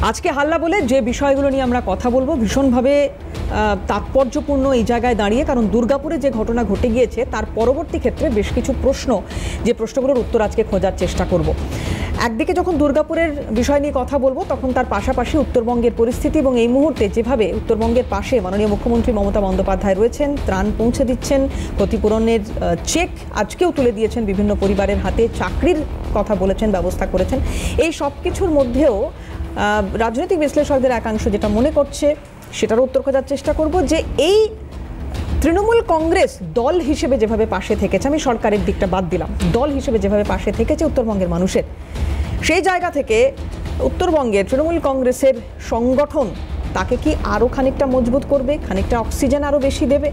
আজকে হাল্লা বলে যে বিষয়গুলো নিয়ে আমরা কথা বলবো ভীষণভাবে তাৎপর্যপূর্ণ এই জায়গায় দাঁড়িয়ে, কারণ দুর্গাপুরে যে ঘটনা ঘটে গিয়েছে তার পরবর্তী ক্ষেত্রে বেশ কিছু প্রশ্ন, যে প্রশ্নগুলোর উত্তর আজকে খোঁজার চেষ্টা করব। একদিকে যখন দুর্গাপুরের বিষয় নিয়ে কথা বলবো তখন তার পাশাপাশি উত্তরবঙ্গের পরিস্থিতি এবং এই মুহূর্তে যেভাবে উত্তরবঙ্গের পাশে মাননীয় মুখ্যমন্ত্রী মমতা বন্দ্যোপাধ্যায় রয়েছেন, ত্রাণ পৌঁছে দিচ্ছেন, ক্ষতিপূরণের চেক আজকেও তুলে দিয়েছেন বিভিন্ন পরিবারের হাতে, চাকরির কথা বলেছেন, ব্যবস্থা করেছেন। এই সব কিছুর মধ্যেও রাজনৈতিক বিশ্লেষকদের একাংশ যেটা মনে করছে সেটারও উত্তর খোঁজার চেষ্টা করব, যে এই তৃণমূল কংগ্রেস দল হিসেবে যেভাবে পাশে থেকেছে, আমি সরকারের দিকটা বাদ দিলাম, দল হিসেবে যেভাবে পাশে থেকেছে উত্তরবঙ্গের মানুষের, সেই জায়গা থেকে উত্তরবঙ্গের তৃণমূল কংগ্রেসের সংগঠন তাকে কি আরও খানিকটা মজবুত করবে, খানিকটা অক্সিজেন আরও বেশি দেবে,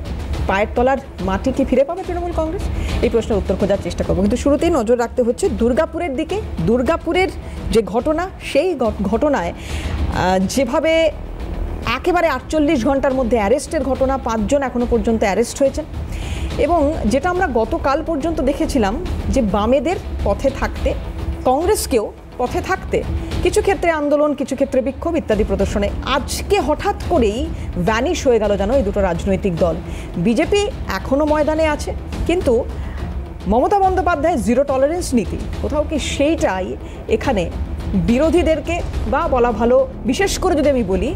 পায়ের তলার মাটি কি ফিরে পাবে তৃণমূল কংগ্রেস? এই প্রশ্নের উত্তর খোঁজার চেষ্টা করবো, কিন্তু শুরুতেই নজর রাখতে হচ্ছে দুর্গাপুরের দিকে। দুর্গাপুরের যে ঘটনা, সেই ঘটনায় যেভাবে একেবারে 48 ঘন্টার মধ্যে অ্যারেস্টের ঘটনা, 5 জন এখনো পর্যন্ত অ্যারেস্ট হয়েছেন, এবং যেটা আমরা গতকাল পর্যন্ত দেখেছিলাম যে বামেদের পথে থাকতে, কংগ্রেসকেও পথে থাকতে, কিছু ক্ষেত্রে আন্দোলন, কিছু ক্ষেত্রে বিক্ষোভ ইত্যাদি প্রদর্শনে, আজকে হঠাৎ করেই ভ্যানিশ হয়ে গেল যেন এই দুটো রাজনৈতিক দল। বিজেপি এখনও ময়দানে আছে, কিন্তু মমতা বন্দ্যোপাধ্যায়ের জিরো টলারেন্স নীতি, কোথাও কি সেইটাই এখানে বিরোধীদেরকে, বা বলা ভালো বিশেষ করে যদি আমি বলি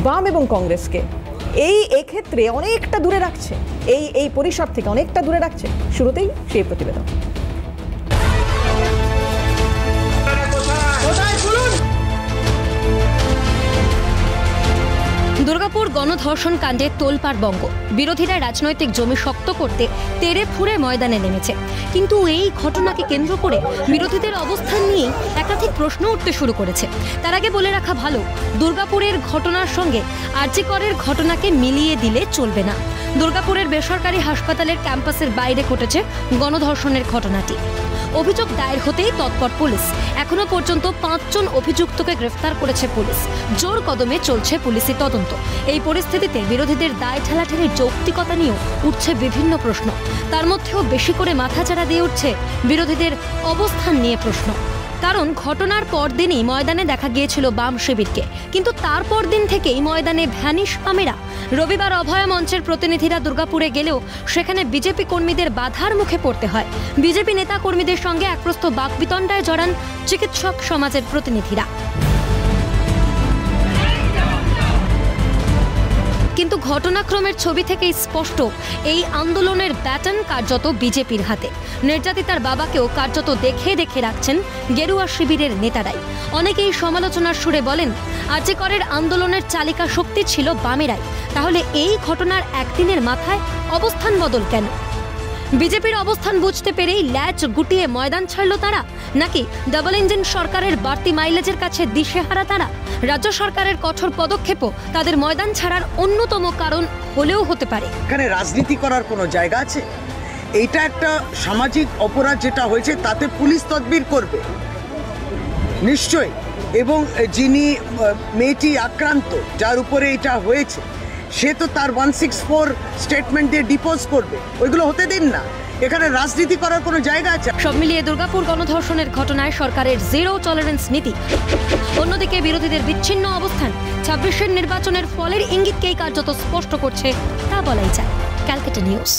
বাম এবং কংগ্রেসকে এক্ষেত্রে অনেকটা দূরে রাখছে, এই পরিসর থেকে অনেকটা দূরে রাখছে? শুরুতেই সেই প্রতিবেদন। দুর্গাপুর গণধর্ষণ কাণ্ডে তোলপাড় বঙ্গ। বিরোধীরা রাজনৈতিক জমি শক্ত করতে তেড়ে ফুঁড়ে ময়দানে নেমেছে, কিন্তু এই ঘটনাকে কেন্দ্র করে বিরোধীদের অবস্থান নিয়ে একাধিক প্রশ্ন উঠতে শুরু করেছে। তার আগে বলে রাখা ভালো, দুর্গাপুরের ঘটনার সঙ্গে আরজি করের ঘটনাকে মিলিয়ে দিলে চলবে না। দুর্গাপুরের বেসরকারি হাসপাতালের ক্যাম্পাসের বাইরে ঘটেছে গণধর্ষণের ঘটনাটি। অভিযোগ দায়ের হতেই তৎপর পুলিশ। এখনো পর্যন্ত 5 জন অভিযুক্তকে গ্রেফতার করেছে পুলিশ। জোর কদমে চলছে পুলিশি তদন্ত। এই পরিস্থিতিতে বিরোধীদের দায় ঠেলাঠেলির যৌক্তিকতা নিয়েও উঠছে বিভিন্ন প্রশ্ন। তার মধ্যেও বেশি করে মাথাচাড়া দিয়ে উঠছে বিরোধীদের অবস্থান নিয়ে প্রশ্ন। কারণ ঘটনার পরদিনই ময়দানে দেখা গিয়েছিল বাম শিবিরকে, কিন্তু তারপর দিন থেকেই ময়দানে ভ্যানিশ বামেরা। রবিবার অভয়া মঞ্চের প্রতিনিধিরা দুর্গাপুরে গেলেও সেখানে বিজেপি কর্মীদের বাধার মুখে পড়তে হয়। বিজেপি নেতা কর্মীদের সঙ্গে একপ্রস্থ বাকবিতণ্ডায় জড়ান চিকিৎসক সমাজের প্রতিনিধিরা। কিন্তু ঘটনাক্রমের ছবি থেকেই স্পষ্ট, এই আন্দোলনের ব্যাটন কার্যত বিজেপির হাতে। নির্যাতিতার বাবাকেও কার্যত দেখে দেখে রাখছেন গেরুয়া শিবিরের নেতারাই। অনেকেই সমালোচনার সুরে বলেন, আরজি করের আন্দোলনের চালিকা শক্তি ছিল বামেরাই, তাহলে এই ঘটনার একদিনের মাথায় অবস্থান বদল কেন? বিজেপির অবস্থান বুঝতে পেরেই ল্যাচ গুটিয়ে ময়দান ছাড়ল তারা, নাকি ডাবল ইঞ্জিন সরকারের বাড়তি মাইলেজের কাছে দিশেহারা তারা? রাজ্য সরকারের কঠোর পদক্ষেপও তাদের ময়দান ছাড়ার অন্যতম কারণ হলেও হতে পারে। এখানে রাজনীতি করার কোনো জায়গা আছে? এইটা একটা সামাজিক অপরাধ যেটা হয়েছে, তাতে পুলিশ তদবির করবে নিশ্চয়ই, এবং যিনি মেয়েটি আক্রান্ত, যার উপরে এটা হয়েছে, সে তো তার 164 স্টেটমেন্ট দিয়ে ডিপোজ করবে। ওইগুলো হতে দিন না, এখানে রাজনীতি করার কোনো জায়গা আছে? সব মিলিয়ে দুর্গাপুর গণধর্ষণের ঘটনায় সরকারের জিরো টলারেন্স নীতি, অন্যদিকে বিরোধীদের বিচ্ছিন্ন অবস্থান 26-এর নির্বাচনের ফলের ইঙ্গিতকেই কার্যত স্পষ্ট করছে, তা বলাই যায়। ক্যালকাটা নিউজ।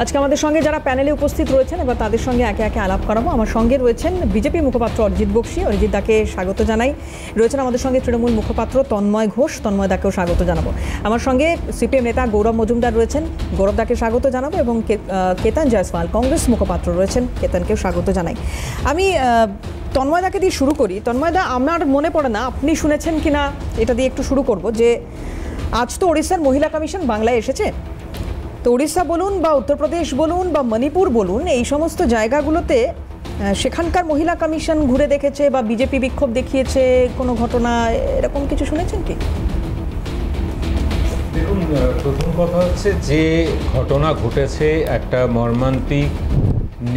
আজকে আমাদের সঙ্গে যারা প্যানেলে উপস্থিত রয়েছেন এবার তাদের সঙ্গে একে একে আলাপ করাবো। আমার সঙ্গে রয়েছেন বিজেপি মুখপাত্র অরিজিৎ বক্সী, অরিজিৎ দাকে স্বাগত জানাই। রয়েছেন আমাদের সঙ্গে তৃণমূল মুখপাত্র তন্ময় ঘোষ, তন্ময় দাকেও স্বাগত জানাবো। আমার সঙ্গে সিপিএম নেতা গৌরব মজুমদার রয়েছেন, গৌরব দাকে স্বাগত জানাবো, এবং কেতন জয়সওয়াল কংগ্রেস মুখপাত্র রয়েছেন, কেতনকেও স্বাগত জানাই। আমি তন্ময় দাকে দিয়ে শুরু করি। তন্ময় দা, আমার মনে পড়ে না আপনি শুনেছেন কিনা, এটা দিয়ে একটু শুরু করব, যে আজ তো ওড়িশার মহিলা কমিশন বাংলায় এসেছে। তো উড়িষ্যা বলুন বা উত্তরপ্রদেশ বলুন বা মণিপুর বলুন, এই সমস্ত জায়গাগুলোতে সেখানকার মহিলা কমিশন ঘুরে দেখেছে বা বিজেপি বিক্ষোভ দেখিয়েছে, কোনো ঘটনা এরকম কিছু শুনেছেন কি? দেখুন, প্রথম কথা হচ্ছে যে ঘটনা ঘটেছে, একটা মর্মান্তিক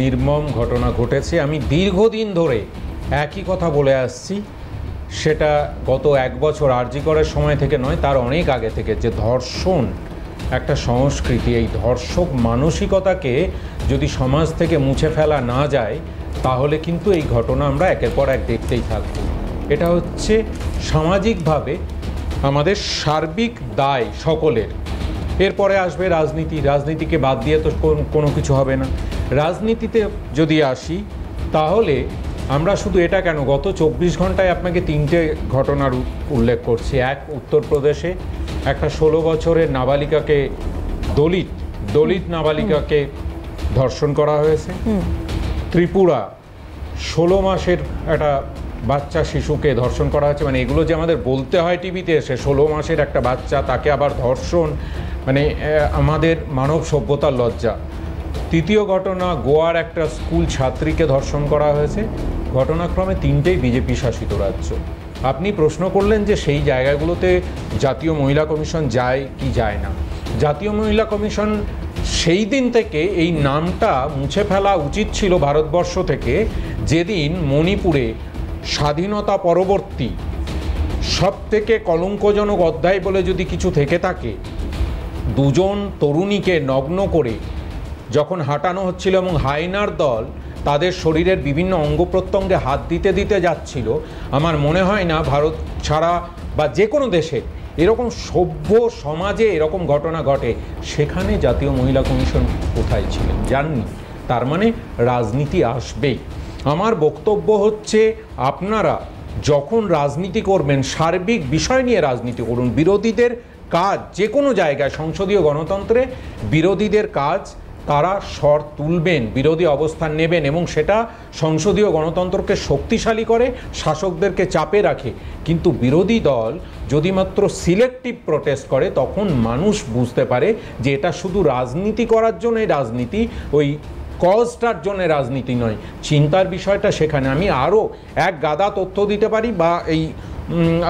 নির্মম ঘটনা ঘটেছে। আমি দীর্ঘদিন ধরে একই কথা বলে আসছি, সেটা গত 1 বছর আরজি করার সময় থেকে নয়, তার অনেক আগে থেকে, যে ধর্ষণ একটা সংস্কৃতি। এই ধর্ষক মানসিকতাকে যদি সমাজ থেকে মুছে ফেলা না যায়, তাহলে কিন্তু এই ঘটনা আমরা একের পর এক দেখতেই থাকব। এটা হচ্ছে সামাজিকভাবে আমাদের সার্বিক দায় সকলের। এরপরে আসবে রাজনীতি, রাজনীতিকে বাদ দিয়ে তো কোনো কিছু হবে না। রাজনীতিতে যদি আসি তাহলে আমরা শুধু এটা কেন, গত 24 ঘন্টায় আপনাকে 3টে ঘটনার উল্লেখ করছি। এক, উত্তরপ্রদেশে একটা 16 বছরের নাবালিকাকে, দলিত নাবালিকাকে ধর্ষণ করা হয়েছে। ত্রিপুরা 16 মাসের একটা বাচ্চা শিশুকে ধর্ষণ করা হয়েছে। মানে এগুলো যে আমাদের বলতে হয় টিভিতে এসে, 16 মাসের একটা বাচ্চা, তাকে আবার ধর্ষণ, মানে আমাদের মানব সভ্যতার লজ্জা। তৃতীয় ঘটনা, গোয়ার একটা স্কুল ছাত্রীকে ধর্ষণ করা হয়েছে। ঘটনাক্রমে 3টেই বিজেপি শাসিত রাজ্য। আপনি প্রশ্ন করলেন যে সেই জায়গাগুলোতে জাতীয় মহিলা কমিশন যায় কি যায় না। জাতীয় মহিলা কমিশন সেই দিন থেকে এই নামটা মুছে ফেলা উচিত ছিল ভারতবর্ষ থেকে, যেদিন মণিপুরে স্বাধীনতা পরবর্তী সবথেকে কলঙ্কজনক অধ্যায় বলে যদি কিছু থেকে থাকে, 2জন তরুণীকে নগ্ন করে যখন হাঁটানো হচ্ছিল এবং হায়নার দল তাদের শরীরের বিভিন্ন অঙ্গ প্রত্যঙ্গে হাত দিতে দিতে যাচ্ছিল, আমার মনে হয় না ভারত ছাড়া বা যে কোনো দেশে এরকম সভ্য সমাজে এরকম ঘটনা ঘটে। সেখানে জাতীয় মহিলা কমিশন কোথায় ছিলেন? জাননি। তার মানে রাজনীতি আসবেই। আমার বক্তব্য হচ্ছে, আপনারা যখন রাজনীতি করবেন সার্বিক বিষয় নিয়ে রাজনীতি করুন। বিরোধীদের কাজ যে কোনো জায়গায়, সংসদীয় গণতন্ত্রে বিরোধীদের কাজ তারা স্বর তুলবেন, বিরোধী অবস্থান নেবেন এবং সেটা সংসদীয় গণতন্ত্রকে শক্তিশালী করে, শাসকদেরকে চাপে রাখে। কিন্তু বিরোধী দল যদি মাত্র সিলেক্টিভ প্রোটেস্ট করে, তখন মানুষ বুঝতে পারে যে এটা শুধু রাজনীতি করার জন্যই রাজনীতি, ওই কজটার জন্য রাজনীতি নয়। চিন্তার বিষয়টা সেখানে। আমি আরও এক গাদা তথ্য দিতে পারি বা এই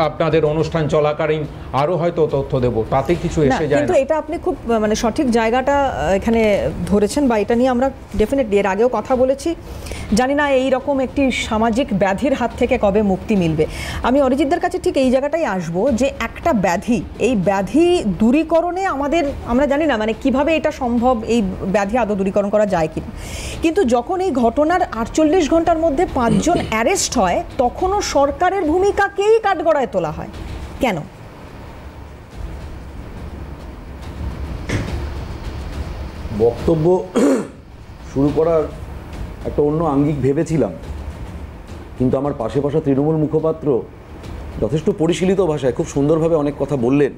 আপনাদের অনুষ্ঠান চলাকালীন আরও হয়তো তথ্য দেব, তাতে কিছু এসে যায় না। কিন্তু এটা আপনি খুব মানে সঠিক জায়গাটা এখানে ধরেছেন, বা এটা নিয়ে আমরা ডেফিনেটলি এর আগেও কথা বলেছি। জানি না এই রকম একটি সামাজিক ব্যাধির হাত থেকে কবে মুক্তি মিলবে। আমি অরিজিৎদের কাছে ঠিক এই জায়গাটাই আসব, যে একটা ব্যাধি, এই ব্যাধি দূরীকরণে আমরা জানি না মানে কিভাবে এটা সম্ভব, এই ব্যাধি আদৌ দূরীকরণ করা যায় কিনা। কিন্তু যখন এই ঘটনার 48 ঘন্টার মধ্যে 5 জন অ্যারেস্ট হয়, তখনও সরকারের ভূমিকাকেই কাঠগড়ায় তোলা হয় কেন? বক্তব্য শুরু করার একটা অন্য আঙ্গিক ভেবেছিলাম, কিন্তু আমার পাশে বসা তৃণমূল মুখপাত্র যথেষ্ট পরিশীলিত ভাষায় খুব সুন্দরভাবে অনেক কথা বললেন,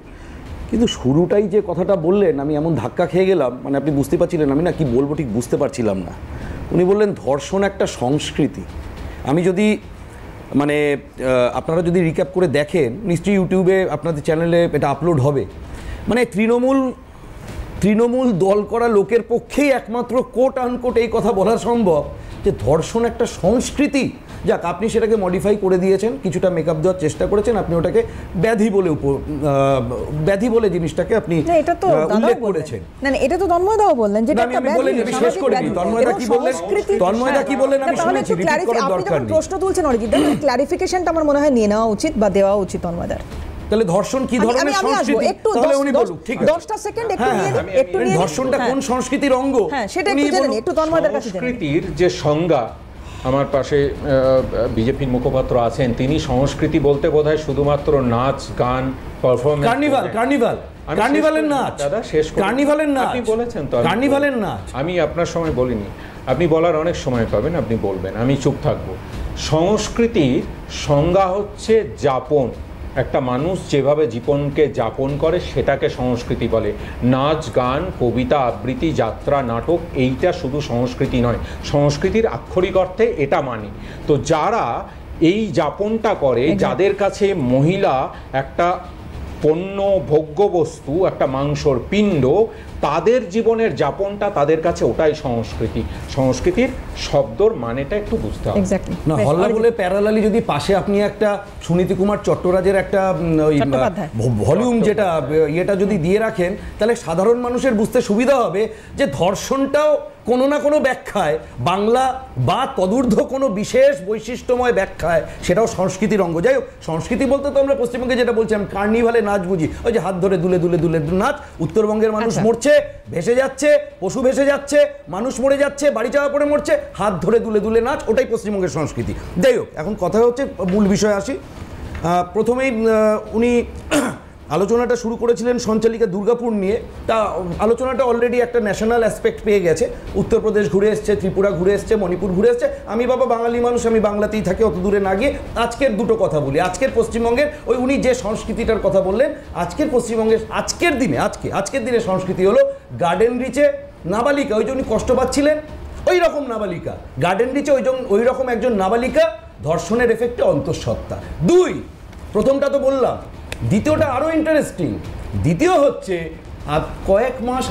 কিন্তু শুরুটাই যে কথাটা বললেন আমি এমন ধাক্কা খেয়ে গেলাম, মানে আপনি বুঝতে পারছিলেন আমি না কি বলবো ঠিক বুঝতে পারছিলাম না। উনি বললেন ধর্ষণ একটা সংস্কৃতি। আমি যদি মানে আপনারা যদি রিক্যাপ করে দেখেন, নিশ্চয়ই ইউটিউবে আপনাদের চ্যানেলে এটা আপলোড হবে। মানে তৃণমূল দল করা লোকের পক্ষেই একমাত্র কোট আনকোট এই কথা বলা সম্ভব যে ধর্ষণ একটা সংস্কৃতি। যাক, আপনি সেটাকে মডিফাই করে দিয়েছেন, কিছুটা মেকআপ দেওয়ার চেষ্টা করেছেন, আপনি ওটাকে ব্যাধি বলে জিনিসটাকে আপনি উল্লেখ করেছেন। না, এটা তো তন্ময়দাও বললেন, যেটা একটা ব্যাধি। আমি শেষ করে দিই। তন্ময়দা কি বললেন আমি শুনেছি, রিপিট করার দরকার নেই। প্রশ্ন তুলছেন অরিজিৎ, ক্লারিফিকেশনটা আমার মনে হয় নিয়ে নেওয়া উচিত বা দেওয়া উচিত তন্ময়দার। তাহলে ধর্ষণ কি ধরনের সংস্কৃতি, তাহলে উনি বলুন। ঠিক আছে, 10টা সেকেন্ড একটু নিয়ে ধর্ষণটা কোন সংস্কৃতির অঙ্গ, হ্যাঁ সেটা একটু জেনে নিন, একটু তন্ময়দার কাছে জেনে নিন। সংস্কৃতির যে সংজ্ঞা, আমার পাশে বিজেপির মুখপাত্র আছেন, তিনি সংস্কৃতি বলতে বোধহয় শুধুমাত্র নাচ গান পারফরম্যান্স, কার্নিভালের নাচ, দাদা শেষ কার্নিভালের নাচ আপনি বলেছেন তো, কার্নিভালের নাচ আমি আপনার সময় বলিনি, আপনি বলার অনেক সময় পাবেন, আপনি বলবেন, আমি চুপ থাকবো। সংস্কৃতির সংজ্ঞা হচ্ছে যাপন, একটা মানুষ যেভাবে জীবনকে যাপন করে সেটাকে সংস্কৃতি বলে। নাচ গান কবিতা আবৃত্তি যাত্রা নাটক এইটা শুধু সংস্কৃতি নয়, সংস্কৃতির আক্ষরিক অর্থে এটা মানে। তো যারা এই যাপনটা করে, যাদের কাছে মহিলা একটা পণ্য ভোগ্য বস্তু, একটা মাংসর পিণ্ড, তাদের জীবনের যাপনটা তাদের কাছে ওটাই সংস্কৃতি। সংস্কৃতির শব্দর মানেটা একটু বুঝতে হবে। না হল্লা বলে প্যারালালি যদি পাশে আপনি একটা সুনীতি কুমার চট্টোরাজের একটা ভলিউম যেটা যদি দিয়ে রাখেন, তাহলে সাধারণ মানুষের বুঝতে সুবিধা হবে যে ধর্ষণটাও কোনো না কোনো ব্যাখ্যায় বাংলা বা তদূর্ধ্ব কোনো বিশেষ বৈশিষ্ট্যময় ব্যাখ্যায় সেটাও সংস্কৃতির অঙ্গ। যাই হোক, সংস্কৃতি বলতে তো আমরা পশ্চিমবঙ্গে যেটা বলছিলাম কার্নিভালে নাচ বুঝি, ওই যে হাত ধরে দুলে দুলে দুলে নাচ। উত্তরবঙ্গের মানুষ মরছে, ভেসে যাচ্ছে, পশু ভেসে যাচ্ছে, মানুষ মরে যাচ্ছে, বাড়ি চাপা পড়ে মরছে, হাত ধরে দুলে দুলে নাচ, ওটাই পশ্চিমবঙ্গের সংস্কৃতি। যাই হোক, এখন কথা হচ্ছে মূল বিষয়ে আসি। প্রথমেই উনি আলোচনাটা শুরু করেছিলেন সঞ্চালিকা দুর্গাপুর নিয়ে। তা আলোচনাটা অলরেডি একটা ন্যাশনাল অ্যাসপেক্ট পেয়ে গেছে। উত্তরপ্রদেশ ঘুরে এসছে, ত্রিপুরা ঘুরে এসছে, মণিপুর ঘুরে এসছে। আমি বাবা বাঙালি মানুষ, আমি বাংলাতেই থাকি, অত দূরে না গিয়ে আজকের দুটো কথা বলি। আজকের পশ্চিমবঙ্গের ওই উনি যে সংস্কৃতিটার কথা বললেন, আজকের পশ্চিমবঙ্গের আজকের দিনে সংস্কৃতি হলো গার্ডেন রিচে নাবালিকা, ওই যে উনি কষ্ট পাচ্ছিলেন ওই রকম নাবালিকা, গার্ডেন রিচে ওই রকম একজন নাবালিকা ধর্ষণের এফেক্টে অন্তঃসত্ত্বা। দুই, প্রথমটা তো বললাম, দ্বিতীয়টা আরও ইন্টারেস্টিং। দ্বিতীয় হচ্ছে কয়েক মাস,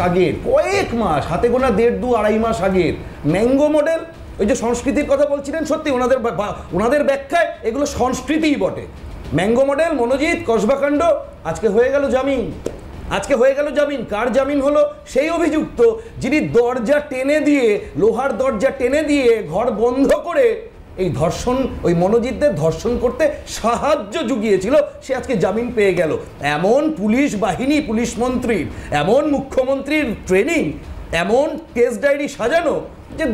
হাতে গোনা 1.5-2-2.5 মাস আগের ম্যাঙ্গো মডেল, ওই যে সংস্কৃতির কথা বলছিলেন, সত্যি ওনাদের ব্যাখ্যায় এগুলো সংস্কৃতিই বটে। ম্যাঙ্গো মডেল, মনোজিৎ, কসবাকাণ্ড, আজকে হয়ে গেল জামিন। কার জামিন হলো? সেই অভিযুক্ত যিনি দরজা টেনে দিয়ে, লোহার দরজা টেনে দিয়ে ঘর বন্ধ করে এই ধর্ষণ, ওই মনোজিৎদের ধর্ষণ করতে সাহায্য জুগিয়েছিল, সে আজকে জামিন পেয়ে গেল। এমন পুলিশ বাহিনী, পুলিশ মন্ত্রীর, এমন মুখ্যমন্ত্রীর ট্রেনিং, এমন কেস ডায়েরি সাজানো যে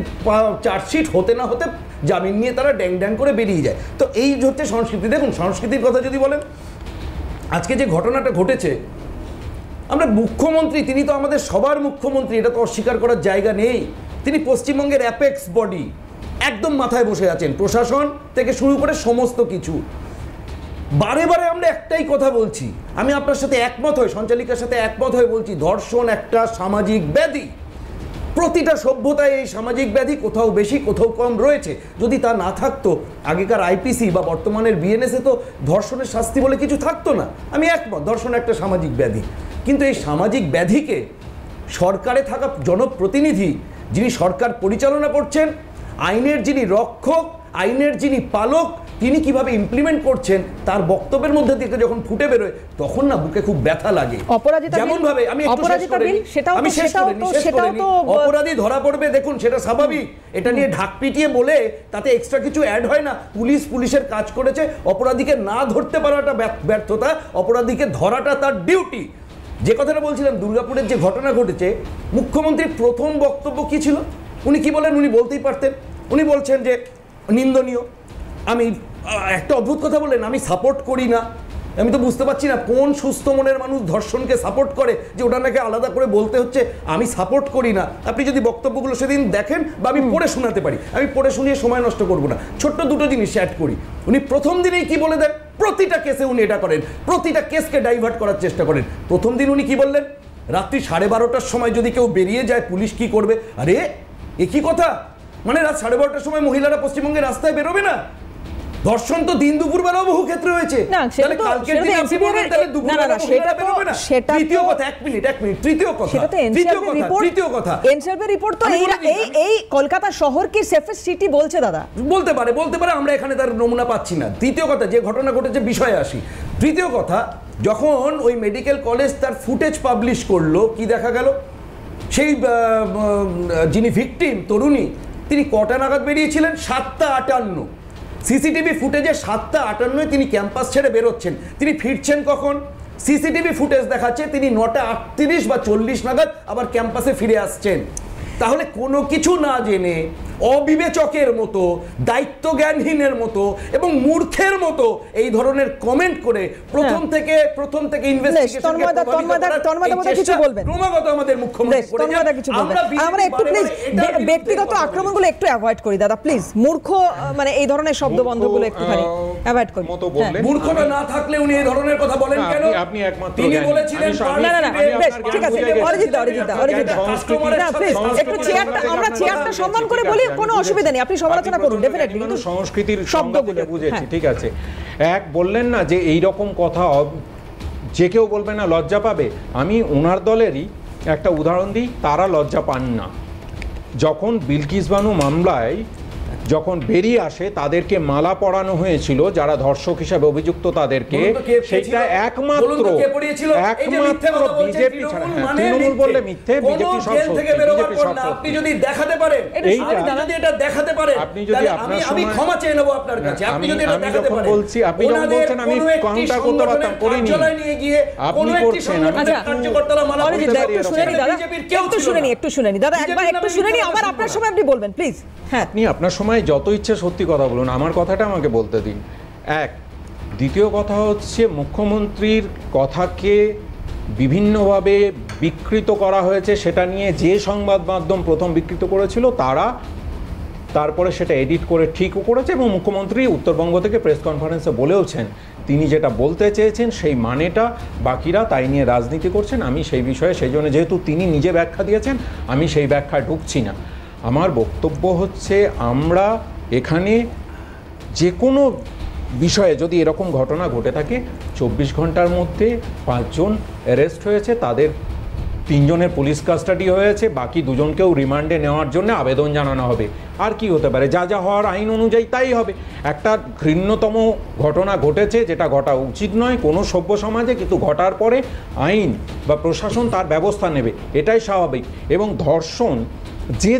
চার্জশিট হতে না হতে জামিন নিয়ে তারা ড্যাং ড্যাং করে বেরিয়ে যায়। তো এই হচ্ছে সংস্কৃতি। দেখুন, সংস্কৃতির কথা যদি বলেন, আজকে যে ঘটনাটা ঘটেছে, আমরা মুখ্যমন্ত্রী, তিনি তো আমাদের সবার মুখ্যমন্ত্রী, এটা তো অস্বীকার করার জায়গা নেই। তিনি পশ্চিমবঙ্গের অ্যাপেক্স বডি, একদম মাথায় বসে আছেন, প্রশাসন থেকে শুরু করে সমস্ত কিছু। বারে বারে আমরা একটাই কথা বলছি, আমি আপনার সাথে একমত হই, সঞ্চালিকার সাথে একমত হয়ে বলছি, ধর্ষণ একটা সামাজিক ব্যাধি। প্রতিটা সভ্যতায় এই সামাজিক ব্যাধি কোথাও বেশি কোথাও কম রয়েছে। যদি তা না থাকতো, আগেকার আইপিসি বা বর্তমানের বিএনএসে তো ধর্ষণের শাস্তি বলে কিছু থাকতো না। আমি একমত, ধর্ষণ একটা সামাজিক ব্যাধি। কিন্তু এই সামাজিক ব্যাধিকে সরকারে থাকা জনপ্রতিনিধি, যিনি সরকার পরিচালনা করছেন, আইনের যিনি রক্ষক, আইনের যিনি পালক, তিনি কিভাবে ইমপ্লিমেন্ট করছেন, তার বক্তব্যের মধ্যে থেকে যখন ফুটে বেরোয়, তখন না বুকে খুব ব্যথা লাগে। যেমন ভাবে আমি অপরাধী ধরা পড়বে, দেখুন সেটা স্বাভাবিক, এটা নিয়ে ঢাক পিটিয়ে বলে তাতে এক্সট্রা কিছু অ্যাড হয় না। পুলিশের কাজ করেছে, অপরাধীকে না ধরতে পারাটা ব্যর্থতা, অপরাধীকে ধরাটা তার ডিউটি। যে কথাটা বলছিলাম, দুর্গাপুরের যে ঘটনা ঘটেছে, মুখ্যমন্ত্রীর প্রথম বক্তব্য কি ছিল? উনি কি বলেন? উনি বলতেই পারতেন, উনি বলছেন যে নিন্দনীয়। আমি একটা অদ্ভুত কথা বললেন, আমি সাপোর্ট করি না। আমি তো বুঝতে পারছি না কোন সুস্থ মনের মানুষ ধর্ষণকে সাপোর্ট করে, যে ওটা নাকি আলাদা করে বলতে হচ্ছে আমি সাপোর্ট করি না। আপনি যদি বক্তব্যগুলো সেদিন দেখেন, বা আমি পড়ে শোনাতে পারি, আমি পড়ে শুনিয়ে সময় নষ্ট করব না, ছোট্ট দুটো জিনিস অ্যাড করি। উনি প্রথম দিনেই কি বলে দেন? প্রতিটা কেসে উনি এটা করেন, প্রতিটা কেসকে ডাইভার্ট করার চেষ্টা করেন। প্রথম দিন উনি কি বললেন? রাত্রি 12:30টার সময় যদি কেউ বেরিয়ে যায়, পুলিশ কি করবে? আরে এ কি কথা? মানে রাত 12:30টার সময় মহিলারা পশ্চিমবঙ্গের রাস্তায় বেরোবে না? ধর্ষণ তো দিন দুপুর বেলাও বহু ক্ষেত্রে হয়েছে। তৃতীয় কথা, এই কলকাতা শহর কি সেফেস্ট সিটি বলছে দাদা? বলতে পারে, আমরা এখানে তার নমুনা পাচ্ছি না। তৃতীয় কথা, যে ঘটনা ঘটেছে বিষয়ে আসি। তৃতীয় কথা, যখন ওই মেডিকেল কলেজ তার ফুটেজ পাবলিশ করলো, কি দেখা গেল? সেই যিনি ভিকটিম তরুণী, তিনি কটা নাগাদ বেরিয়েছিলেন? 7:58। সিসিটিভি ফুটেজে 7:58 তিনি ক্যাম্পাস ছেড়ে বেরোচ্ছেন। তিনি ফিরছেন কখন? সিসিটিভি ফুটেজ দেখাচ্ছে তিনি 9:38 বা 40 নাগাদ আবার ক্যাম্পাসে ফিরে আসছেন। তাহলে কোনো কিছু না জেনে, অবিবেচকের মতো, দায়িত্ব জ্ঞানহীনের মতো এবং মূর্খের মতো এই ধরনের কমেন্ট করে প্রথম থেকে ক্রমাগত আমাদের মুখ্যমন্ত্রী, আমরা একটু প্লিজ ব্যক্তিগত আক্রমণগুলো একটু অ্যাভয়েড করি দাদা, প্লিজ। মূর্খ মানে এই ধরনের শব্দবন্ধগুলো একটুখানি অ্যাভয়েড করি। মূর্খতা না থাকলে উনি এই ধরনের কথা বলেন কেন? আপনি একমাত্র তিনি বলেছিলেন ঠিক আছে, অরিজিৎ না প্লিজ একটু আমরা চেয়ারটা সম্মান করে বলি, কোনো অসুবিধা নেই, আপনি সমালোচনা করুন ডেফিনেটলি, কিন্তু সংস্কৃতির শব্দগুলো বুঝেছি। ঠিক আছে, এক বললেন না যে এই রকম কথা যে কেউ বলবে না, লজ্জা পাবে। আমি ওনার দলেরই একটা উদাহরণ দিই, তারা লজ্জা পান না। যখন বিলকিস বানু মামলায় যখন বেরিয়ে আসে তাদেরকে মালা পরানো হয়েছিল যারা ধর্ষক হিসাবে অভিযুক্ত তাদেরকে, সেটা একমাত্র বিজেপি ছাড়া, তৃণমূল বললে মিথ্যে, বিজেপি সব সত্যি, বিজেপি সব সত্যি। আপনি যদি দেখাতে পারেন, এটা দেখাতে পারেন, আপনি যদি আপনার আমি ক্ষমা চেয়ে নেব আপনার কাছে। আপনি যদি এটা দেখাতে পারেন, বলছি, আপনি যখন বলছেন আমি কাউন্টার করতে পারতাম, করিনি, আপনি করছেন। কার্যকর্তারা মালা পরিয়ে একটু শুনে নি দাদা, একটু শুনে নি দাদা, একটু শুনে নি, আবার আপনার সময় আপনি বলবেন প্লিজ। হ্যাঁ, আপনি আপনার সময় যত ইচ্ছে সত্যি কথা বলুন, আমার কথাটা আমাকে বলতে দিন। এক, দ্বিতীয় কথা হচ্ছে মুখ্যমন্ত্রীর কথাকে বিভিন্নভাবে বিকৃত করা হয়েছে, সেটা নিয়ে যে সংবাদ মাধ্যম প্রথম বিকৃত করেছিল তারা তারপরে সেটা এডিট করে ঠিকও করেছে, এবং মুখ্যমন্ত্রী উত্তরবঙ্গ থেকে প্রেস কনফারেন্সে বলেওছেন তিনি যেটা বলতে চেয়েছেন সেই মানেটা, বাকিরা তাই নিয়ে রাজনীতি করছেন। আমি সেই বিষয়ে, সেই জন্য যেহেতু তিনি নিজে ব্যাখ্যা দিয়েছেন, আমি সেই ব্যাখ্যায় ঢুকছি না। আমার বক্তব্য হচ্ছে আমরা এখানে যে কোনো বিষয়ে যদি এরকম ঘটনা ঘটে থাকে, 24 ঘন্টার মধ্যে 5 জন অ্যারেস্ট হয়েছে, তাদের 3 জনের পুলিশ কাস্টাডি হয়েছে, বাকি 2 জনকেও রিমান্ডে নেওয়ার জন্য আবেদন জানানো হবে। আর কি হতে পারে, যা যা হওয়ার আইন অনুযায়ী তাই হবে। একটা ঘৃণ্যতম ঘটনা ঘটেছে, যেটা ঘটা উচিত নয় কোনো সভ্য সমাজে, কিন্তু ঘটার পরে আইন বা প্রশাসন তার ব্যবস্থা নেবে, এটাই স্বাভাবিক। এবং ধর্ষণ যে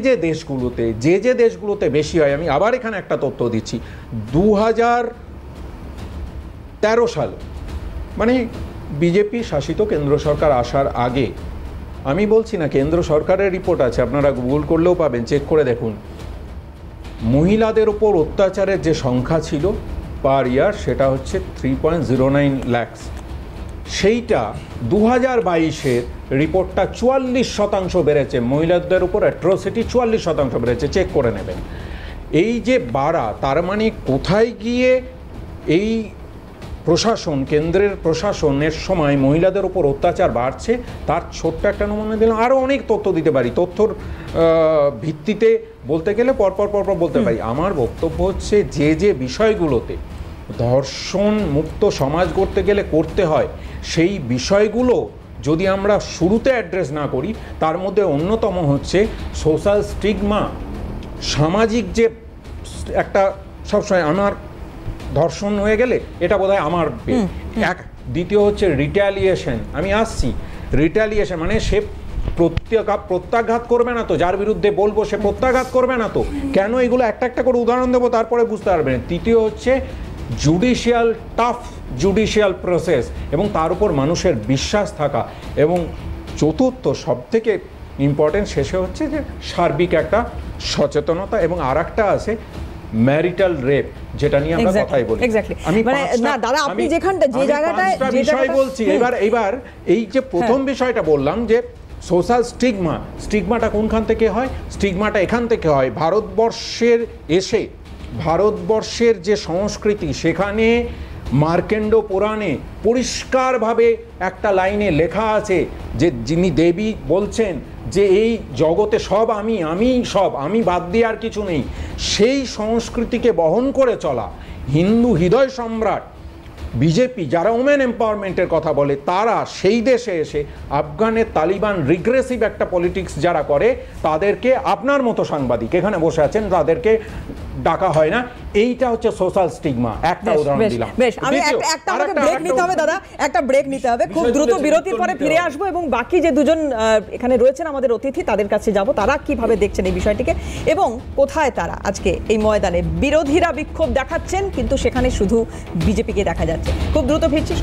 দেশগুলোতে বেশি হয়, আমি আবার এখানে একটা তথ্য দিচ্ছি, 2013 সালে, মানে বিজেপি শাসিত কেন্দ্র সরকার আসার আগে, আমি বলছি না, কেন্দ্র সরকারের রিপোর্ট আছে, আপনারা গুগল করলেও পাবেন, চেক করে দেখুন, মহিলাদের ওপর অত্যাচারের যে সংখ্যা ছিল পার ইয়ার, সেটা হচ্ছে 3.09 লাখ। সেইটা 2022-এর রিপোর্টটা 44% বেড়েছে, মহিলাদের উপর অ্যাট্রোসিটি 44% বেড়েছে, চেক করে নেবেন। এই যে বাড়া, তার মানে কোথায় গিয়ে এই প্রশাসন, কেন্দ্রের প্রশাসনের সময় মহিলাদের উপর অত্যাচার বাড়ছে, তার ছোট্ট একটা নমুনা দিলাম। আরও অনেক তথ্য দিতে পারি, তথ্যর ভিত্তিতে বলতে গেলে পরপর বলতে পারি। আমার বক্তব্য হচ্ছে যে বিষয়গুলোতে ধর্ষণ মুক্ত সমাজ গড়তে গেলে করতে হয়, সেই বিষয়গুলো যদি আমরা শুরুতে অ্যাড্রেস না করি, তার মধ্যে অন্যতম হচ্ছে সোশ্যাল স্টিগমা, সামাজিক যে একটা সবসময় আমার ধর্ষণ হয়ে গেলে এটা বোধহয় আমার এক। দ্বিতীয় হচ্ছে রিট্যালিয়েশন, আমি আসছি, রিট্যালিয়েশন মানে সে প্রত্যাঘাত করবে না তো, যার বিরুদ্ধে বলবো সে প্রত্যাঘাত করবে না তো, কেন? এগুলো একটা করে উদাহরণ দেবো, তারপরে বুঝতে পারবেন। তৃতীয় হচ্ছে টাফ জুডিশিয়াল প্রসেস, এবং তার উপর মানুষের বিশ্বাস থাকা। এবং চতুর্থ সবথেকে ইম্পর্টেন্ট শেষে হচ্ছে যে সার্বিক একটা সচেতনতা। এবং আর একটা আছে ম্যারিটাল রেপ, যেটা নিয়ে আমরা কথাই বলি। আমি বিষয় বলছি। এবার এই যে প্রথম বিষয়টা বললাম যে সোশ্যাল স্টিগমাটা কোনখান থেকে হয়? স্টিগমাটা এখান থেকে হয়, ভারতবর্ষের যে সংস্কৃতি, সেখানে মার্কেন্ড পুরাণে পরিষ্কারভাবে একটা লাইনে লেখা আছে যে যিনি দেবী বলছেন যে এই জগতে সব আমি বাদ দিয়ে আর কিছু নেই। সেই সংস্কৃতিকে বহন করে চলা হিন্দু হৃদয় সম্রাট বিজেপি, যারা ওমেন এম্পাওয়ারমেন্টের কথা বলে, তারা সেই দেশে এসে আফগানের তালিবান রিগ্রেসিভ একটা পলিটিক্স যারা করে, তাদেরকে আপনার মতো সাংবাদিক এখানে বসে আছেন, তাদেরকে ডাকা হয় না। এইটা হচ্ছে সোশ্যাল স্টিগমা। একটা উদাহরণ দিলাম। বেশ, আমি একটা ব্রেক নিতে হবে দাদা, একটা ব্রেক নিতে হবে, খুব দ্রুত বিরতির পরে ফিরে আসবো এবং বাকি যে দুজন এখানে রয়েছেন আমাদের অতিথি, তাদের কাছে যাব, তারা কিভাবে দেখছেন এই বিষয়টিকে এবং কোথায় তারা আজকে এই ময়দানে বিরোধীরা বিক্ষোভ দেখাচ্ছেন কিন্তু সেখানে শুধু বিজেপিকে দেখা যাচ্ছে। খুব দ্রুত ফিরছি।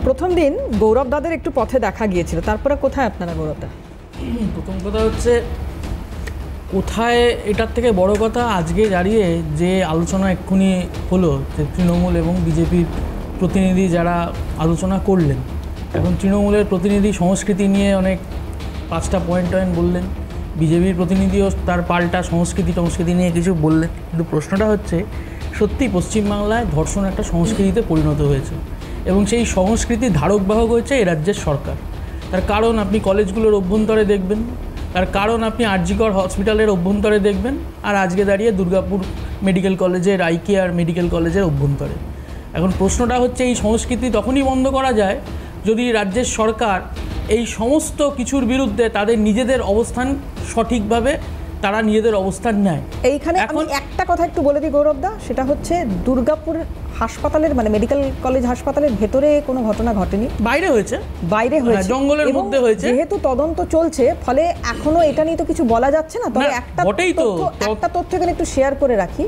প্রথম দিন গৌরব দাদের একটু পথে দেখা গিয়েছিল, তারপরে কোথায় আপনারা গৌরবদা? প্রথম কথা হচ্ছে কোথায়, এটার থেকে বড় কথা আজকে দাঁড়িয়ে যে আলোচনা এক্ষুনি হলো, যে তৃণমূল এবং বিজেপির প্রতিনিধি যারা আলোচনা করলেন, এখন তৃণমূলের প্রতিনিধি সংস্কৃতি নিয়ে অনেক 5টা পয়েন্ট বললেন, বিজেপির প্রতিনিধিও তার পাল্টা সংস্কৃতি নিয়ে কিছু বললেন। কিন্তু প্রশ্নটা হচ্ছে, সত্যি পশ্চিমবাংলায় ধর্ষণ একটা সংস্কৃতিতে পরিণত হয়েছে এবং সেই সংস্কৃতির ধারকবাহক হয়েছে এই রাজ্যের সরকার। তার কারণ আপনি কলেজগুলোর অভ্যন্তরে দেখবেন, তার কারণ আপনি আরজিকর হসপিটালের অভ্যন্তরে দেখবেন, আর আজকে দাঁড়িয়ে দুর্গাপুর মেডিকেল কলেজের আইকেআর মেডিকেল কলেজের অভ্যন্তরে। এখন প্রশ্নটা হচ্ছে, এই সংস্কৃতি তখনই বন্ধ করা যায় যদি রাজ্যের সরকার এই সমস্ত কিছুর বিরুদ্ধে তাদের নিজেদের অবস্থান সঠিকভাবে তারা নিজেদের অবস্থান নেয়। এইখানে আমি একটা কথা একটু বলে দিই গৌরবদা, সেটা হচ্ছে দুর্গাপুর হাসপাতালের মানে মেডিকেল কলেজ হাসপাতালের ভেতরে কোনো ঘটনা ঘটেনি, বাইরে হয়েছে, জঙ্গলের মধ্যে হয়েছে। যেহেতু তদন্ত চলছে ফলে এখনো এটা নিয়ে তো কিছু বলা যাচ্ছে না। তবে একটা তথ্য এখানে একটু শেয়ার করে রাখি,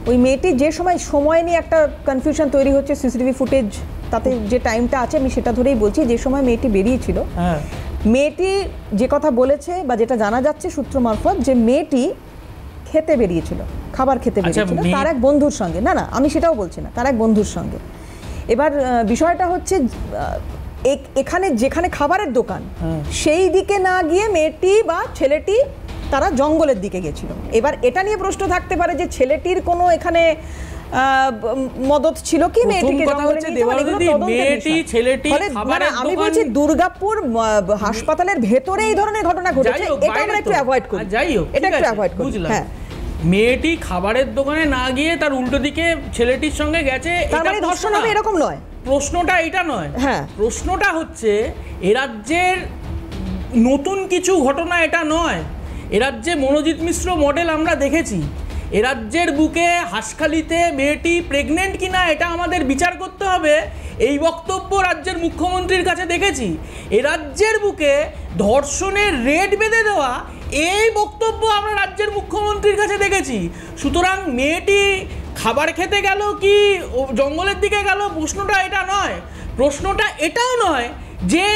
ওই মেয়েটি যে সময় নিয়ে একটা কনফিউশন তৈরি হচ্ছে সিসিটিভি ফুটেজ, তাতে যে টাইমটা আছে আমি সেটা ধরেই বলছি, যে সময় মেয়েটি বেরিয়েছিল, মেয়েটি যে কথা বলেছে বা যেটা জানা যাচ্ছে সূত্র মারফত, যে মেয়েটি খেতে বেরিয়েছিল, খাবার খেতে বেরিয়েছিল তার এক বন্ধুর সঙ্গে। না না, আমি সেটাও বলছি না, তার এক বন্ধুর সঙ্গে। এবার বিষয়টা হচ্ছে এখানে যেখানে খাবারের দোকান সেই দিকে না গিয়ে মেয়েটি বা ছেলেটি তারা জঙ্গলের দিকে গেছিল। এবার এটা নিয়ে প্রশ্ন থাকতে পারে যে ছেলেটির কোনো এখানে মদত ছিল কি মেয়েটিকে জঙ্গলে নিয়ে। আমি বলছি দুর্গাপুর হাসপাতালের ভেতরে এই ধরনের ঘটনা ঘটেছে, এটা আমরা একটু অ্যাভয়েড করি, এটা একটু অ্যাভয়েড করি। হ্যাঁ, মেয়েটি খাবারের দোকানে না গিয়ে তার উল্টো দিকে ছেলেটির সঙ্গে গেছে, তার মানে ধর্ষণ হবে এরকম নয়। প্রশ্নটা এটা নয়, হ্যাঁ প্রশ্নটা হচ্ছে এ রাজ্যের নতুন কিছু ঘটনা এটা নয়। এ রাজ্যে মনোজিৎ মিশ্র মডেল আমরা দেখেছি। এ রাজ্যের বুকে হাসখালিতে মেয়েটি প্রেগনেন্ট কিনা এটা আমাদের বিচার করতে হবে, এই বক্তব্য রাজ্যের মুখ্যমন্ত্রীর কাছে দেখেছি। এ রাজ্যের বুকে ধর্ষণের রেট বেঁধে দেওয়া, এই বক্তব্য আমরা রাজ্যের মুখ্যমন্ত্রীর কাছে দেখেছি। সুতরাং মেয়েটি খাবার খেতে গেল কি জঙ্গলের দিকে গেল, প্রশ্নটা এটা নয়। প্রশ্নটা এটাও নয় যে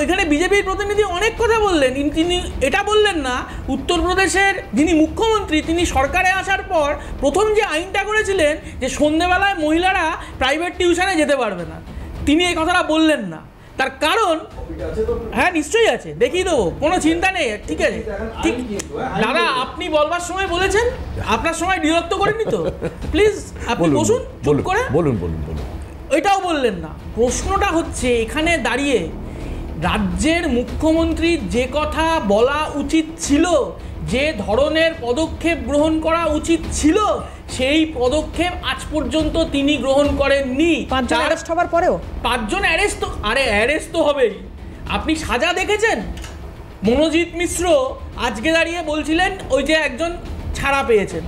এখানে বিজেপির প্রতিনিধি অনেক কথা বললেন, তিনি এটা বললেন না উত্তরপ্রদেশের যিনি মুখ্যমন্ত্রী তিনি সরকারে আসার পর প্রথম যে আইনটা করেছিলেন যে সন্ধ্যেবেলায় মহিলারা প্রাইভেট টিউশনে যেতে পারবে না, তিনি এই কথাটা বললেন না। তার কারণ, হ্যাঁ নিশ্চয়ই আছে, দেখিয়ে দেবো, কোনো চিন্তা নেই, ঠিক আছে, ঠিক দাদা আপনি বলবার সময় বলেছেন, আপনার সময় বিরক্ত করেনি তো, প্লিজ আপনি বসুন চুপ করে, বলুন বলুন বলুন। এটাও বললেন না। প্রশ্নটা হচ্ছে এখানে দাঁড়িয়ে রাজ্যের মুখ্যমন্ত্রীর যে কথা বলা উচিত ছিল, যে ধরনের পদক্ষেপ গ্রহণ করা উচিত ছিল, সেই পদক্ষেপ আজ পর্যন্ত তিনি গ্রহণ করেননি। 5 জন অ্যারেস্ট হবার পরেও 5 জন অ্যারেস্ট, আরে অ্যারেস্ট তো হবেই। আপনি সাজা দেখেছেন? মনোজিৎ মিশ্র আজকে দাঁড়িয়ে বলছিলেন ওই যে একজন ছাড়া পেয়েছেন,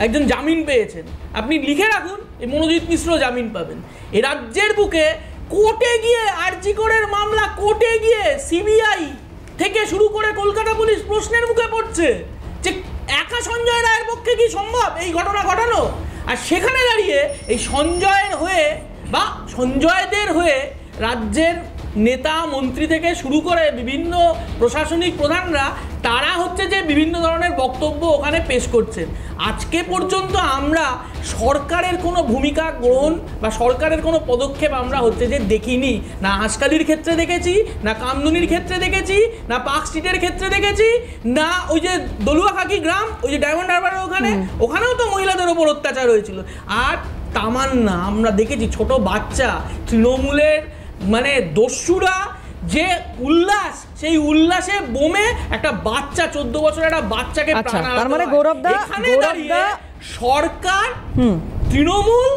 একজন জামিন পেয়েছেন। আপনি লিখে রাখুন এই মনোজিৎ মিশ্র জামিন পাবেন। এ রাজ্যের বুকে কোর্টে গিয়ে আরজি করের মামলা কোর্টে গিয়ে সিবিআই থেকে শুরু করে কলকাতা পুলিশ প্রশ্নের মুখে পড়ছে যে একা সঞ্জয় রায়ের পক্ষে কি সম্ভব এই ঘটনা ঘটানো? আর সেখানে দাঁড়িয়ে এই সঞ্জয়ের হয়ে বা সঞ্জয়দের হয়ে রাজ্যের নেতা মন্ত্রী থেকে শুরু করে বিভিন্ন প্রশাসনিক প্রধানরা তারা হচ্ছে যে বিভিন্ন ধরনের বক্তব্য ওখানে পেশ করছেন। আজকে পর্যন্ত আমরা সরকারের কোনো ভূমিকা গ্রহণ বা সরকারের কোনো পদক্ষেপ আমরা হচ্ছে যে দেখিনি। না হাসখালির ক্ষেত্রে দেখেছি, না কামদুনির ক্ষেত্রে দেখেছি, না পার্ক স্ট্রিটের ক্ষেত্রে দেখেছি, না ওই যে দলুয়াখাকি গ্রাম ওই যে ডায়মন্ড হারবারের ওখানেও তো মহিলাদের ওপর অত্যাচার হয়েছিল। আর তামান্না আমরা দেখেছি ছোট বাচ্চা, তৃণমূলের মানে দস্যুরা যে উল্লাস, সেই উল্লাসে বোমে একটা বাচ্চা 14 বছরের একটা বাচ্চাকে প্রাণ হারাতে হয়। তার মানে গৌরবদা সরকার তৃণমূল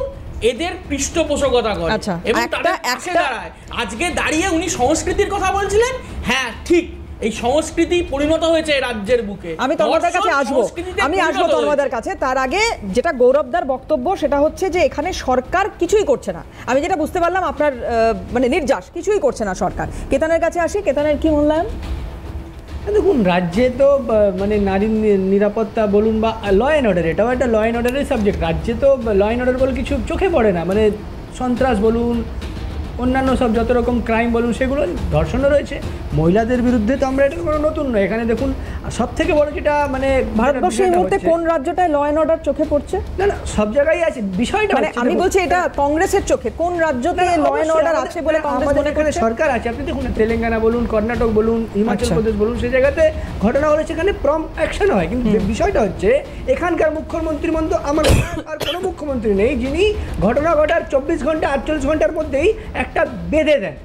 এদের পৃষ্ঠপোষকতা করে এবং তাদের পাশে দাঁড়ায়। আজকে দাঁড়িয়ে উনি সংস্কৃতির কথা বলছিলেন, হ্যাঁ ঠিক, এই সংস্কৃতি পরিণত হয়েছে রাজ্যের বুকে। আমি তন্ময়দার কাছে আসবো, তন্ময়দার কাছে। তার আগে যেটা গৌরবদার বক্তব্য সেটা হচ্ছে যে এখানে সরকার কিছুই করছে না। আমি যেটা বুঝতে পারলাম আপনার মানে নির্যাস কিছুই করছে না সরকার। কেতানের কাছে আসি, কেতানের কি মূল্যায়ন? দেখুন, রাজ্যে তো মানে নারীর নিরাপত্তা বলুন বা ল অ্যান্ড অর্ডার, এটাও একটা ল অ্যান্ড অর্ডারের সাবজেক্ট। রাজ্যে তো ল অ্যান্ড অর্ডার বলে কিছু চোখে পড়ে না, মানে সন্ত্রাস বলুন, অন্যান্য সব যত রকম ক্রাইম বলুন, সেগুলো ধর্ষণও রয়েছে। মহিলাদের বিরুদ্ধে তো আমরা এটা কোনো নতুন নয়। এখানে দেখুন সব থেকে বড় যেটা মানে ভারতবর্ষে এই মুহূর্তে কোন রাজ্যটায় ল অ্যান্ড অর্ডার চোখে পড়ছে? না না, সব জায়গায় আছে বিষয়টা। মানে আমি বলছি এটা কংগ্রেসের চোখে কোন রাজ্যতে ল অ্যান্ড অর্ডার আছে বলে কংগ্রেস মনে করে? সরকার আছে, আপনি দেখুন তেলেঙ্গানা বলুন, কর্ণাটক বলুন, হিমাচল প্রদেশ বলুন, সেই জায়গাতে ঘটনা হলে সেখানে প্রম্পট অ্যাকশন হয়। কিন্তু বিষয়টা হচ্ছে এখানকার মুখ্যমন্ত্রীর মধ্যে আমার আর কোনো মুখ্যমন্ত্রী নেই যিনি ঘটনা ঘটার 24 ঘন্টা 48 ঘন্টার মধ্যেই একটা বেঁধে দেন।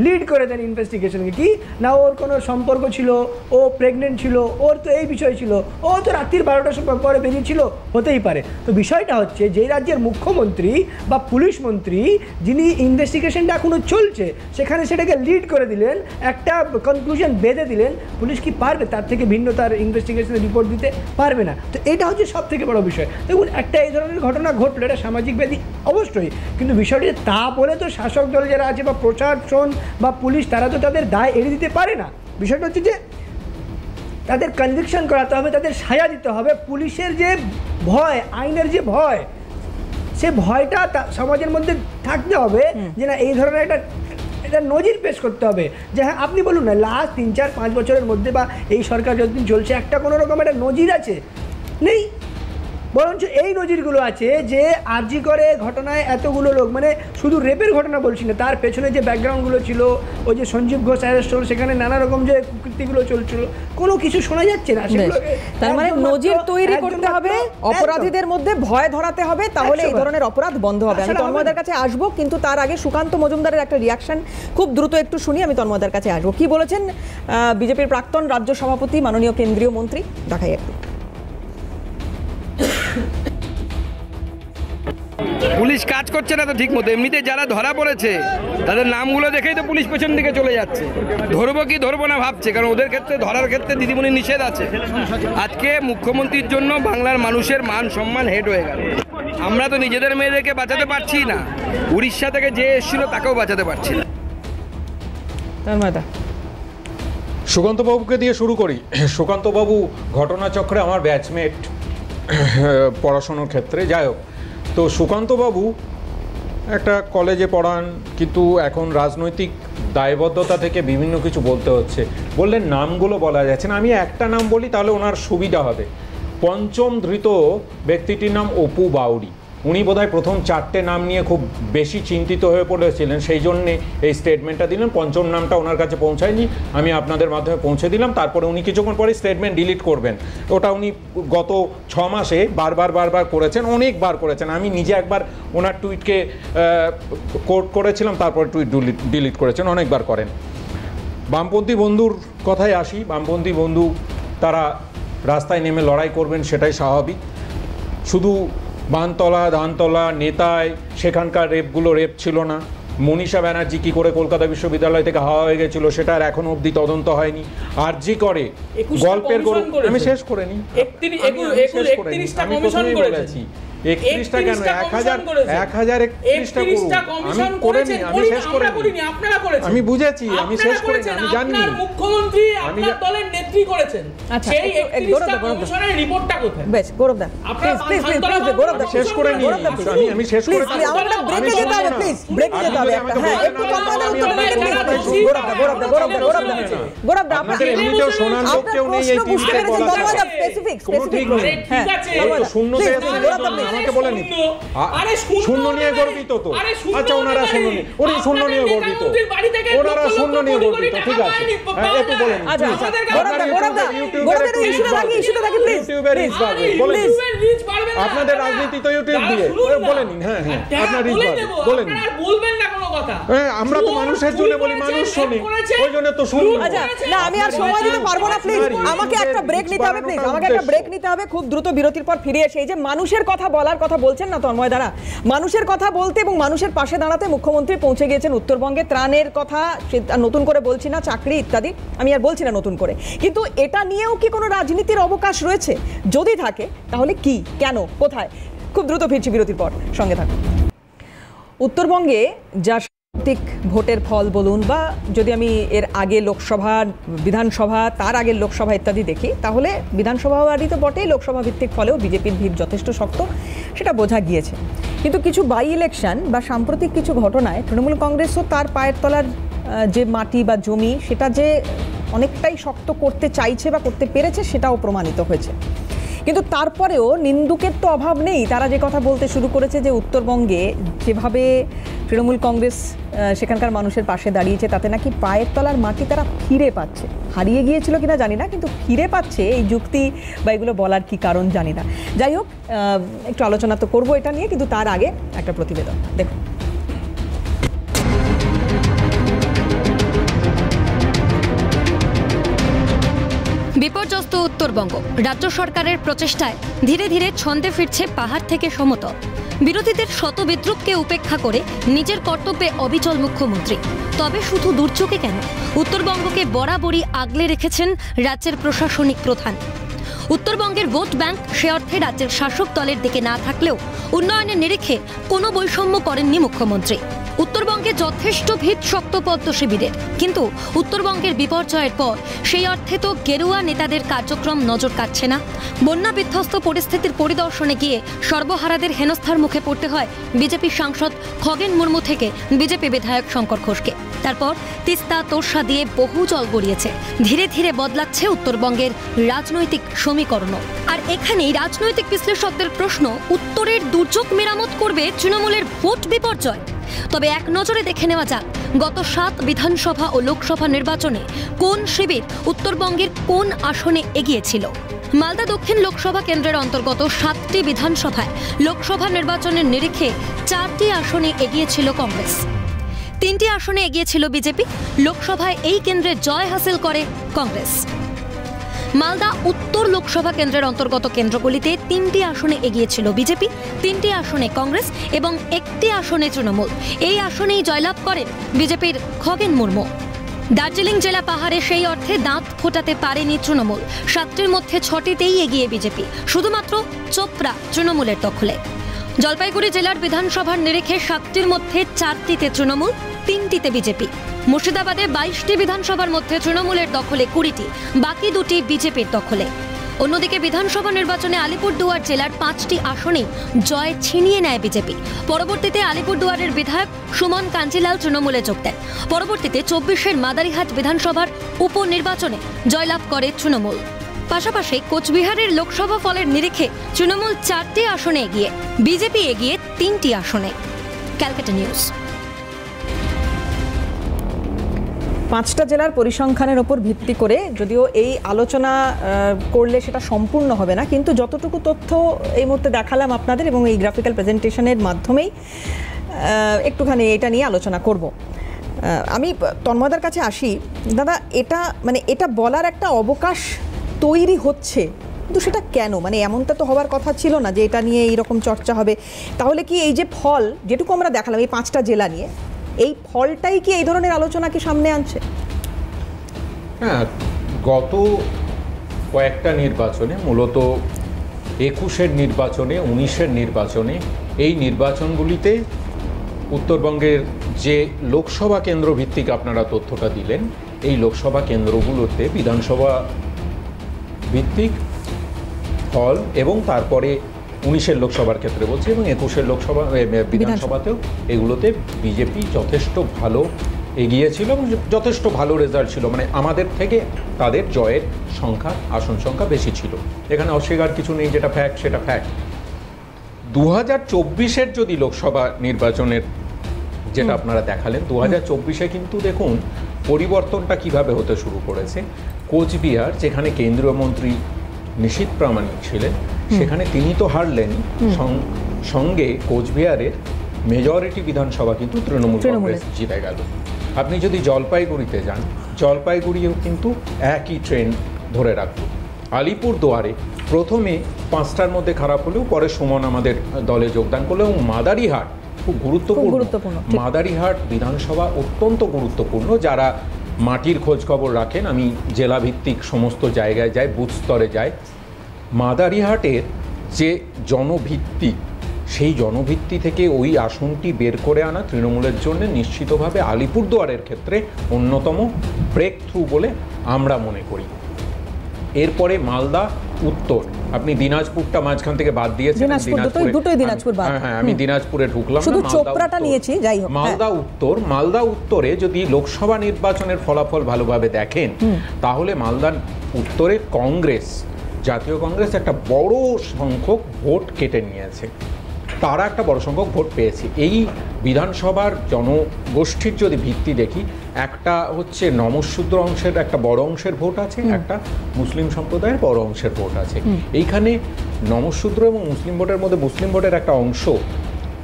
লিড করে দেন ইনভেস্টিগেশনকে। কি না, ওর কোনো সম্পর্ক ছিল, ও প্রেগনেন্ট ছিল, ওর তো এই বিষয় ছিল, ও তো রাত্রির 12টার সময় পরে বেরিয়েছিল, হতেই পারে। তো বিষয়টা হচ্ছে যে রাজ্যের মুখ্যমন্ত্রী বা পুলিশ মন্ত্রী যিনি ইনভেস্টিগেশনটা এখনও চলছে সেখানে সেটাকে লিড করে দিলেন, একটা কনক্লুশন বেঁধে দিলেন, পুলিশ কি পারবে তার থেকে ভিন্ন তার ইনভেস্টিগেশনের রিপোর্ট দিতে? পারবে না। তো এটা হচ্ছে সব থেকে বড় বিষয়। দেখুন, একটা এই ধরনের ঘটনা ঘটলো, এটা সামাজিক ব্যাধি অবশ্যই, কিন্তু বিষয়টি তা বলে তো শাসক দল যারা আছে বা প্রশাসন বা পুলিশ তারা তো তাদের দায় এড়িয়ে দিতে পারে না। বিষয়টা হচ্ছে যে তাদের কনভিকশন করাতে হবে, তাদের সাজা দিতে হবে। পুলিশের যে ভয়, আইনের যে ভয়, সে ভয়টা সমাজের মধ্যে থাকতে হবে যে না, এই ধরনের এটা নজির পেশ করতে হবে যে হ্যাঁ, আপনি বলুন না লাস্ট 3-4-5 বছরের মধ্যে বা এই সরকার যতদিন চলছে একটা কোনো রকম একটা নজির আছে? নেই। বরঞ্চ এই নজিরগুলো আছে যে আরজি করে ঘটনায় এতগুলো লোক, মানে শুধু রেপের ঘটনা বলছি না, তার পেছনে যে ব্যাকগ্রাউন্ডগুলো ছিল, ওই যে সঞ্জীব ঘোষ অ্যারেস্ট হলো, সেখানে নানা রকম যে কৃতিগুলো চলছিল, কোনো কিছু শোনা যাচ্ছে না। তার মানে নজির তৈরি করতে হবে, অপরাধীদের মধ্যে ভয় ধরাতে হবে, তাহলে এই ধরনের অপরাধ বন্ধ হবে। আমি তন্ময়দার কাছে আসবো, কিন্তু তার আগে সুকান্ত মজুমদারের একটা রিয়াকশন খুব দ্রুত একটু শুনি। আমি তন্ময়দার কাছে আসবো। কি বলেছেন বিজেপির প্রাক্তন রাজ্য সভাপতি মাননীয় কেন্দ্রীয় মন্ত্রী, দেখাই একটু। পুলিশ কাজ করছে না তো ঠিক মতো, এমনিতে যারা ধরা পড়েছে তাদের নামগুলো দেখেই তো পুলিশ পেছন দিকে চলে যাচ্ছে, ধরবো কি ধরবো না ভাবছে, কারণ ওদের ক্ষেত্রে ধরার ক্ষেত্রে দিদিমণি নিষেধ আছে। আজকে মুখ্যমন্ত্রীর জন্য বাংলার মানুষের মান সম্মান হেড হয়ে গেল। আমরা তো নিজেদের মেয়েদেরকে বাঁচাতে পারছি না, উড়িষ্যা থেকে যে এসেছিল তাকেও বাঁচাতে পারছি না। সুকান্তবাবুকে দিয়ে শুরু করি। সুকান্তবাবু ঘটনাচক্রে আমার ব্যাচমেট পড়াশোনার ক্ষেত্রে, যাই হোক। তো সুকান্তবাবু একটা কলেজে পড়ান, কিন্তু এখন রাজনৈতিক দায়বদ্ধতা থেকে বিভিন্ন কিছু বলতে হচ্ছে। বললেন নামগুলো বলা যাচ্ছে না, আমি একটা নাম বলি তাহলে ওনার সুবিধা হবে। পঞ্চম ধৃত ব্যক্তিটির নাম অপু বাউরি। উনি বোধহয় প্রথম 4টে নাম নিয়ে খুব বেশি চিন্তিত হয়ে পড়েছিলেন, সেই জন্যে এই স্টেটমেন্টটা দিলেন। পঞ্চম নামটা ওনার কাছে পৌঁছায়নি, আমি আপনাদের মাধ্যমে পৌঁছে দিলাম। তারপরে উনি কিছুক্ষণ পরে স্টেটমেন্ট ডিলিট করবেন। ওটা উনি গত 6 মাসে বারবার করেছেন, অনেকবার করেছেন। আমি নিজে একবার ওনার টুইটকে কোট করেছিলাম, তারপরে টুইট ডিলিট করেছেন, অনেকবার করেন। বামপন্থী বন্ধুর কথায় আসি। বামপন্থী বন্ধু তারা রাস্তায় নেমে লড়াই করবেন, সেটাই স্বাভাবিক। শুধু বানতলা, ধানতলা, নেতায় সেখানকার রেপগুলো রেপ ছিল না। মনীষা ব্যানার্জি কী করে কলকাতা বিশ্ববিদ্যালয় থেকে হাওয়া হয়ে গেছিল সেটা আর এখনো অবধি তদন্ত হয়নি। আরজি করে গল্পের গরু, আমি শেষ করে নিই, আমি প্রথমেই বলেছি 31টা কেন 1031টা করুন, আমি করে নি, আমি শেষ করে নি, আমি বুঝেছি, আমি শেষ করে নি, আমি জানি মুখ্যমন্ত্রী আপনার দলের নেত্রী করেছেন। সেই 31টা কমিশনের রিপোর্টটা কোথায়? বেশ, গৌরবদা প্লিজ গৌরবদা শেষ করে নি, আমি শেষ করে নি, আমরা ব্রেকে যেতে হবে, প্লিজ ব্রেকে যেতে হবে। হ্যাঁ, একটু তন্ময়দার উত্তর দিন প্লিজ। গৌরবদা আপনাদের এমনিতেও শোনার লোক কেউ নেই, এই তিনটে বলা তন্ময়দা স্পেসিফিক ঠিক আছে, শূন্যতে আমাকে বলে নি শূন্য নিয়ে গর্বিত তো। আচ্ছা, ওনারা শূন্য নিয়ে, ওরা শূন্য নিয়ে গর্বিত, ওনারা শূন্য নিয়ে গর্বিত, ঠিক আছে, একটু বলেন। আপনাদের রাজনীতি তো ইউটিউব দিয়ে, বলে নিন। হ্যাঁ, আপনার রিচ বাড়বে, বলে নিন। হ্যাঁ, আমরা তো মানুষের জন্য বলি, মানুষ শোনে, ওই জন্য তো শুনুন। আচ্ছা, না আমি আর সময় দিতে পারবো না, প্লিজ আমাকে একটা ব্রেক নিতে হবে, প্লিজ আমাকে একটা ব্রেক নিতে হবে। খুব দ্রুত বিরতির পর ফিরে এসে এই যে মানুষের কথা বলার কথা বলছেন না তন্ময় দ্বারা, মানুষের কথা বলতে এবং মানুষের পাশে দাঁড়াতে মুখ্যমন্ত্রী পৌঁছে গিয়েছেন উত্তরবঙ্গে। ত্রাণের কথা নতুন করে বলছি না, চাকরি ইত্যাদি আমি আর বলছি না নতুন করে, কিন্তু এটা নিয়েও কি কোনো রাজনীতির অবকাশ রয়েছে? যদি থাকে তাহলে কি, কেন, কোথায়? খুব দ্রুত ফিরছি বিরতির পর, সঙ্গে থাকুন। উত্তরবঙ্গে যা সাম্প্রতিক ভোটের ফল বলুন, বা যদি আমি এর আগে লোকসভা, বিধানসভা, তার আগের লোকসভা ইত্যাদি দেখি, তাহলে বিধানসভাবারই তো বটেই, লোকসভা ভিত্তিক ফলেও বিজেপির ভিড় যথেষ্ট শক্ত, সেটা বোঝা গিয়েছে। কিন্তু কিছু বাই ইলেকশন বা সাম্প্রতিক কিছু ঘটনায় তৃণমূল কংগ্রেসও তার পায়ের তলার যে মাটি বা জমি, সেটা যে অনেকটাই শক্ত করতে চাইছে বা করতে পেরেছে, সেটাও প্রমাণিত হয়েছে। কিন্তু তারপরেও নিন্দুকের তো অভাব নেই। তারা যে কথা বলতে শুরু করেছে যে উত্তরবঙ্গে যেভাবে তৃণমূল কংগ্রেস সেখানকার মানুষের পাশে দাঁড়িয়েছে, তাতে নাকি পায়ের তলার মাটি তারা ফিরে পাচ্ছে। হারিয়ে গিয়েছিল কিনা জানি না, কিন্তু ফিরে পাচ্ছে, এই যুক্তি বা এগুলো বলার কি কারণ জানি না। যাই হোক, একটু আলোচনা তো করবো এটা নিয়ে, কিন্তু তার আগে একটা প্রতিবেদন দেখুন। বিপর্যস্ত উত্তরবঙ্গ। রাজ্য সরকারের প্রচেষ্টায় ধীরে ধীরে ছন্দে ফিরছে পাহাড় থেকে সমতল। বিরোধীদের শত বিদ্রুপকে উপেক্ষা করে নিজের কর্তব্যে অবিচল মুখ্যমন্ত্রী। তবে শুধু দুর্যোগে কেন, উত্তরবঙ্গকে বরাবরই আগলে রেখেছেন রাজ্যের প্রশাসনিক প্রধান। উত্তরবঙ্গের ভোট ব্যাংক সে অর্থে রাজ্যের শাসক দলের দিকে না থাকলেও উন্নয়নের নিরিখে কোনো বৈষম্য করেননি মুখ্যমন্ত্রী। উত্তরবঙ্গে যথেষ্ট ভিত শক্ত পদ্ম শিবিরের, কিন্তু উত্তরবঙ্গের বিপর্যয়ের পর সেই অর্থে তো গেরুয়া নেতাদের কার্যক্রম নজর কাটছে না। বন্যা বিধ্বস্ত পরিস্থিতির পরিদর্শনে গিয়ে সর্বহারাদের হেনস্থার মুখে পড়তে হয় বিজেপি সাংসদ খগেন মুর্মু থেকে বিজেপি বিধায়ক শঙ্কর ঘোষকে। তারপর তিস্তা তোর্ষা দিয়ে বহু জল গড়িয়েছে। ধীরে ধীরে বদলাচ্ছে উত্তরবঙ্গের রাজনৈতিক সমীকরণও। আর এখানেই রাজনৈতিক বিশ্লেষকদের প্রশ্ন, উত্তরের দুর্যোগ মেরামত করবে তৃণমূলের ভোট বিপর্যয়? তবে এক নজরে দেখে নেওয়া যাক গত 7 বিধানসভা ও লোকসভা নির্বাচনে কোন শিবির উত্তরবঙ্গের কোন আসনে এগিয়েছিল। মালদা দক্ষিণ লোকসভা কেন্দ্রের অন্তর্গত 7টি বিধানসভায় লোকসভা নির্বাচনের নিরিখে 4টি আসনে এগিয়েছিল কংগ্রেস, 3টি আসনে এগিয়েছিল বিজেপি। লোকসভায় এই কেন্দ্রে জয় হাসিল করে কংগ্রেস। মালদা উত্তর লোকসভা কেন্দ্রের অন্তর্গত কেন্দ্রগুলিতে 3টি আসনে এগিয়েছিল বিজেপি, 3টি আসনে কংগ্রেস এবং 1টি আসনে তৃণমূল। এই আসনেই জয়লাভ করেন বিজেপির খগেন মুর্মু। দার্জিলিং জেলা পাহাড়ে সেই অর্থে দাঁত ফোটাতে পারেনি তৃণমূল। 7টির মধ্যে 6টিতেই এগিয়ে বিজেপি, শুধুমাত্র চোপড়া তৃণমূলের দখলে। জলপাইগুড়ি জেলার বিধানসভার নিরিখে 7টির মধ্যে 4টিতে তৃণমূল, 3টিতে বিজেপি। মুর্শিদাবাদে 22টি বিধানসভার মধ্যে তৃণমূলের দখলে 20টি, বাকি 2টি বিজেপির দখলে। অন্যদিকে বিধানসভা নির্বাচনে আলিপুরদুয়ার জেলার 5টি আসনেই জয় ছিনিয়ে নেয় বিজেপি। পরবর্তীতে আলিপুরদুয়ারের বিধায়ক সুমন কাঞ্জিলাল তৃণমূলে যোগ দেন। পরবর্তীতে 24-এর মাদারিহাট বিধানসভার উপনির্বাচনে জয়লাভ করে তৃণমূল। পাশাপাশি কোচবিহারের লোকসভা ফলের নিরিখে তৃণমূল 4টি আসনে এগিয়ে, বিজেপি এগিয়ে 3টি আসনে। ক্যালকাটা নিউজ। 5টা জেলার পরিসংখ্যানের ওপর ভিত্তি করে, যদিও এই আলোচনা করলে সেটা সম্পূর্ণ হবে না, কিন্তু যতটুকু তথ্য এই মুহূর্তে দেখালাম আপনাদের এবং এই গ্রাফিক্যাল প্রেজেন্টেশনের মাধ্যমেই একটুখানি এটা নিয়ে আলোচনা করব। আমি তন্ময়দার কাছে আসি। দাদা, এটা বলার একটা অবকাশ তৈরি হচ্ছে, কিন্তু সেটা কেন? এমনটা তো হওয়ার কথা ছিল না যে এটা নিয়ে এইরকম চর্চা হবে। তাহলে কি এই যে ফল যেটুকু আমরা দেখালাম এই 5টা জেলা নিয়ে, এই ফলটাই কি এই ধরনের আলোচনাকে সামনে আনছে? হ্যাঁ, গত কয়েকটা নির্বাচনে, মূলত 21-এর নির্বাচনে, 19-এর নির্বাচনে, এই নির্বাচনগুলিতে উত্তরবঙ্গের যে লোকসভা কেন্দ্র ভিত্তিক আপনারা তথ্যটা দিলেন, এই লোকসভা কেন্দ্রগুলোতে বিধানসভা ভিত্তিক ফল এবং তারপরে 19-এর লোকসভার ক্ষেত্রে বলছি এবং 21-এর লোকসভা বিধানসভাতেও এগুলোতে বিজেপি যথেষ্ট ভালো এগিয়েছিল এবং যথেষ্ট ভালো রেজাল্ট ছিল। আমাদের থেকে তাদের জয়ের সংখ্যা, আসন সংখ্যা বেশি ছিল। এখানে অস্বীকার কিছু নেই, যেটা ফ্যাক্ট সেটা ফ্যাক্ট। 2024-এর যদি লোকসভা নির্বাচনের যেটা আপনারা দেখালেন, 2024-এ কিন্তু দেখুন পরিবর্তনটা কিভাবে হতে শুরু করেছে। কোচবিহার, যেখানে কেন্দ্রীয় মন্ত্রী নিশীথ প্রামাণিক ছিলেন, সেখানে তিনি তো হারলেন, সঙ্গে কোচবিহারের মেজরিটি বিধানসভা কিন্তু তৃণমূল কংগ্রেস জিতে গেল। আপনি যদি জলপাইগুড়িতে যান, জলপাইগুড়িও কিন্তু একই ট্রেন্ড ধরে রাখল। আলিপুরদুয়ারে প্রথমে 5টার মধ্যে খারাপ হলেও পরে সুমন আমাদের দলে যোগদান করলো এবং মাদারিহাট খুব গুরুত্বপূর্ণ। মাদারিহাট বিধানসভা অত্যন্ত গুরুত্বপূর্ণ। যারা মাটির খোঁজ খবর রাখেন, আমি জেলাভিত্তিক সমস্ত জায়গায় যাই, বুথ স্তরে যাই, মাদারিহাটের যে জনভিত্তি, সেই জনভিত্তি থেকে ওই আসনটি বের করে আনা তৃণমূলের জন্য নিশ্চিতভাবে আলিপুরদুয়ারের ক্ষেত্রে অন্যতম ব্রেক থ্রু বলে আমরা মনে করি। এরপরে মালদা উত্তর, আপনি দিনাজপুরটা মাঝখান থেকে বাদ দিয়েছেন। হ্যাঁ, আমি দিনাজপুরে ঢুকলাম, মালদা উত্তরে যদি লোকসভা নির্বাচনের ফলাফল ভালোভাবে দেখেন, তাহলে মালদা উত্তরে কংগ্রেস, জাতীয় কংগ্রেস একটা বড় সংখ্যক ভোট কেটে নিয়েছে। তারা একটা বড় সংখ্যক ভোট পেয়েছে। এই বিধানসভার জনগোষ্ঠীর যদি ভিত্তি দেখি, একটা হচ্ছে নমশূদ্র অংশের একটা বড় অংশের ভোট আছে, একটা মুসলিম সম্প্রদায়ের বড় অংশের ভোট আছে। এইখানে নমশূদ্র এবং মুসলিম ভোটের মধ্যে মুসলিম ভোটের একটা অংশ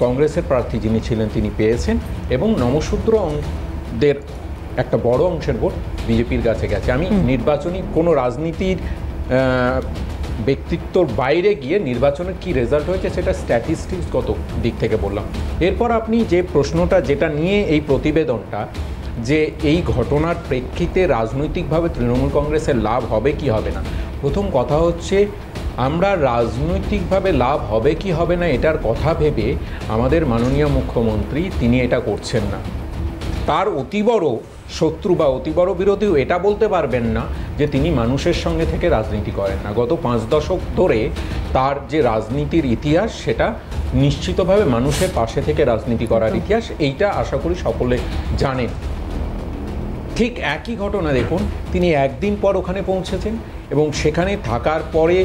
কংগ্রেসের প্রার্থী যিনি ছিলেন তিনি পেয়েছেন এবং নমশূদ্রদের একটা বড় অংশের ভোট বিজেপির কাছে গেছে। আমি নির্বাচনী কোনো রাজনীতির ব্যক্তিত্বর বাইরে গিয়ে নির্বাচনের কি রেজাল্ট হয়েছে সেটা স্ট্যাটিস্টিক্সগত দিক থেকে বললাম। এরপর আপনি যে প্রশ্নটা যেটা নিয়ে এই প্রতিবেদনটা, যে এই ঘটনার প্রেক্ষিতে রাজনৈতিকভাবে তৃণমূল কংগ্রেসের লাভ হবে কি হবে না, প্রথম কথা হচ্ছে আমরা রাজনৈতিকভাবে লাভ হবে কি হবে না এটার কথা ভেবে আমাদের মাননীয় মুখ্যমন্ত্রী তিনি এটা করছেন না। তার অতি বড় শত্রু বা অতি বড় বিরোধীও এটা বলতে পারবেন না যে তিনি মানুষের সঙ্গে থেকে রাজনীতি করেন না। গত 5 দশক ধরে তার যে রাজনীতির ইতিহাস সেটা নিশ্চিতভাবে মানুষের পাশে থেকে রাজনীতি করার ইতিহাস, এইটা আশা করি সকলে জানেন। ঠিক একই ঘটনা দেখুন, তিনি একদিন পর ওখানে পৌঁছেছেন এবং সেখানে থাকার পরে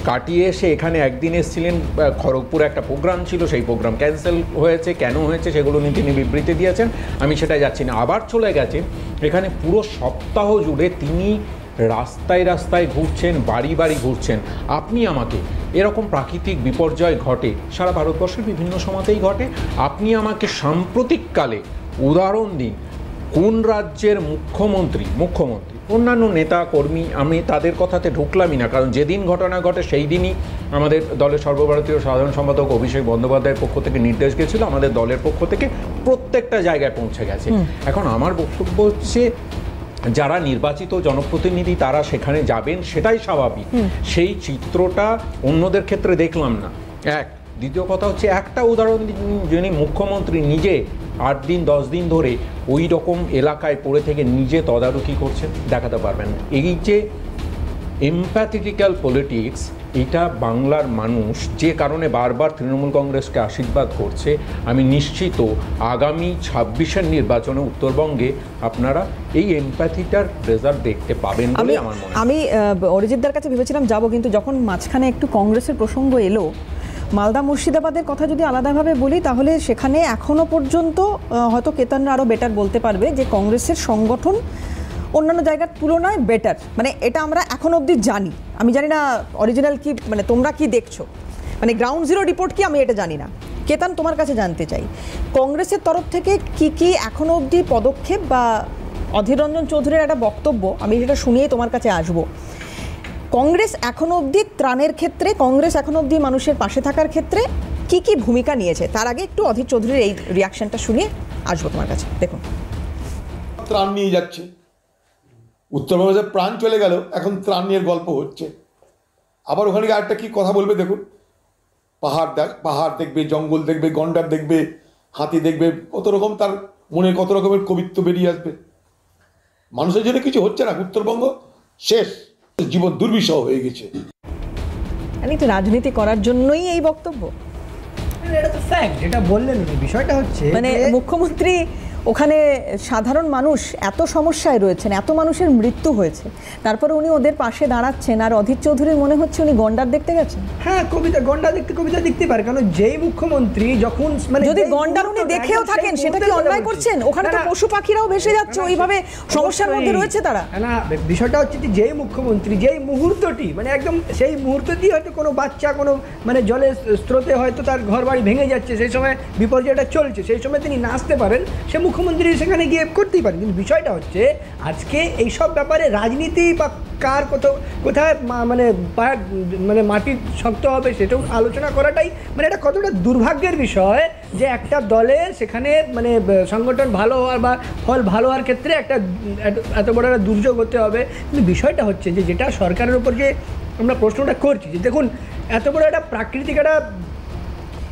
কাটিয়ে এসে এখানে একদিন এসেছিলেন, খড়গপুরে একটা প্রোগ্রাম ছিল, সেই প্রোগ্রাম ক্যান্সেল হয়েছে, কেন হয়েছে সেগুলো নিয়ে তিনি বিবৃতি দিয়েছেন, আমি সেটাই যাচ্ছি না। আবার চলে গেছেন এখানে, পুরো সপ্তাহ জুড়ে তিনি রাস্তায় রাস্তায় ঘুরছেন, বাড়ি বাড়ি ঘুরছেন। আপনি আমাকে এরকম প্রাকৃতিক বিপর্যয় ঘটে, সারা ভারতবর্ষের বিভিন্ন সময়তেই ঘটে, আপনি আমাকে সাম্প্রতিককালে উদাহরণ দিন কোন রাজ্যের মুখ্যমন্ত্রী, অন্যান্য নেতা কর্মী, আমি তাদের কথাতে ঢুকলামই না, কারণ যেদিন ঘটনা ঘটে সেই দিনই আমাদের দলের সর্বভারতীয় সাধারণ সম্পাদক অভিষেক বন্দ্যোপাধ্যায়ের পক্ষ থেকে নির্দেশ গেছিল, আমাদের দলের পক্ষ থেকে প্রত্যেকটা জায়গায় পৌঁছে গেছে। এখন আমার বক্তব্য হচ্ছে যারা নির্বাচিত জনপ্রতিনিধি তারা সেখানে যাবেন, সেটাই স্বাভাবিক। সেই চিত্রটা অন্যদের ক্ষেত্রে দেখলাম না। দ্বিতীয় কথা হচ্ছে একটা উদাহরণ, যিনি মুখ্যমন্ত্রী নিজে 8 দিন 10 দিন ধরে ওই রকম এলাকায় পড়ে থেকে নিজে তদারকি করছেন, দেখাতে পারবেন। এই যে এমপ্যাথেটিক্যাল পলিটিক্স, এটা বাংলার মানুষ যে কারণে বারবার তৃণমূল কংগ্রেসকে আশীর্বাদ করছে, আমি নিশ্চিত আগামী 26-এর নির্বাচনে উত্তরবঙ্গে আপনারা এই এমপ্যাথিটার রেজাল্ট দেখতে পাবেন বলে আমার মনে হয়। আমি অরিজিৎদার কাছে ভেবেছিলাম যাব, কিন্তু যখন মাঝখানে একটু কংগ্রেসের প্রসঙ্গ এলো, মালদা মুর্শিদাবাদের কথা যদি আলাদাভাবে বলি তাহলে সেখানে এখনও পর্যন্ত হয়তো কেতনরা আরও বেটার বলতে পারবে যে কংগ্রেসের সংগঠন অন্যান্য জায়গার তুলনায় বেটার, মানে এটা আমরা এখন অবধি জানি। আমি জানি না অরিজিনাল কি, মানে তোমরা কি দেখছো, মানে গ্রাউন্ড জিরো রিপোর্ট কি, আমি এটা জানি না। কেতন, তোমার কাছে জানতে চাই কংগ্রেসের তরফ থেকে কি কি এখনও অবধি পদক্ষেপ বা অধীর রঞ্জন চৌধুরীর একটা বক্তব্য, আমি সেটা শুনিয়ে তোমার কাছে আসবো। কংগ্রেস এখনও অবধি ত্রাণের ক্ষেত্রে, কংগ্রেস এখনও অবধি মানুষের পাশে থাকার ক্ষেত্রে কি কি ভূমিকা নিয়েছে, তার আগে একটু অধীর চৌধুরীর এই রিয়াকশনটা শুনিয়ে আসবো তোমার কাছে। দেখুন, ত্রাণ নিয়ে যাচ্ছে, উত্তরবঙ্গে প্রাণ চলে গেল, এখন ত্রাণ নিয়ে গল্প হচ্ছে। আবার ওখানে আরেকটা কি কথা বলবে দেখুন, পাহাড় দেখবে, জঙ্গল দেখবে, গন্ডার দেখবে, হাতি দেখবে, কত রকম তার মনে কত রকমের কবিত্ব বেরিয়ে আসবে। মানুষের জন্য কিছু হচ্ছে না, উত্তরবঙ্গ শেষ, জীবন দুর্বিষহ হয়ে গেছে। একটু রাজনীতি করার জন্যই এই বক্তব্য, এটা তো ফ্যাক্ট, যেটা বললেন বিষয়টা হচ্ছে মানে মুখ্যমন্ত্রী ওখানে সাধারণ মানুষ এত সমস্যায় রয়েছেন, এত মানুষের মৃত্যু হয়েছে, তারপরে উনি ওদের পাশে দাঁড়াচ্ছেন, আর অধীর চৌধুরীর মনে হচ্ছে উনি গন্ডার দেখতে গেছেন। হ্যাঁ, কবিতা দেখতে পারে, কারণ যেই মুখ্যমন্ত্রী যখন, মানে যদি গন্ডার উনি দেখেও থাকেন সেটা কি অন্যায় করছেন? ওখানে তো পশু পাখিরাও ভেসে যাচ্ছে, ওইভাবে সমস্যার মধ্যে রয়েছে তারা। না, বিষয়টা হচ্ছে যে যেই মুখ্যমন্ত্রী যেই মুহূর্তটি, মানে একদম সেই মুহূর্তটি হয়তো কোনো বাচ্চা কোনো মানে জলের স্রোতে হয়তো তার ঘর বাড়ি ভেঙে যাচ্ছে, সেই সময় বিপর্যয়টা চলছে, সেই সময় তিনি নাচতে পারেন, সে মুখ্যমন্ত্রী সেখানে গিয়ে করতেই পারেন। কিন্তু বিষয়টা হচ্ছে আজকে এইসব ব্যাপারে রাজনীতি বা কার কোথায় মানে মাটি শক্ত হবে সেটাও আলোচনা করাটাই মানে এটা কতটা দুর্ভাগ্যের বিষয় যে একটা দলের সেখানে মানে সংগঠন ভালো হওয়ার বা ফল ভালো হওয়ার ক্ষেত্রে একটা এত বড় একটা দুর্যোগ হতে হবে। কিন্তু বিষয়টা হচ্ছে যে যেটা সরকারের উপর যে আমরা প্রশ্নটা করছি, যে দেখুন এত বড় একটা প্রাকৃতিক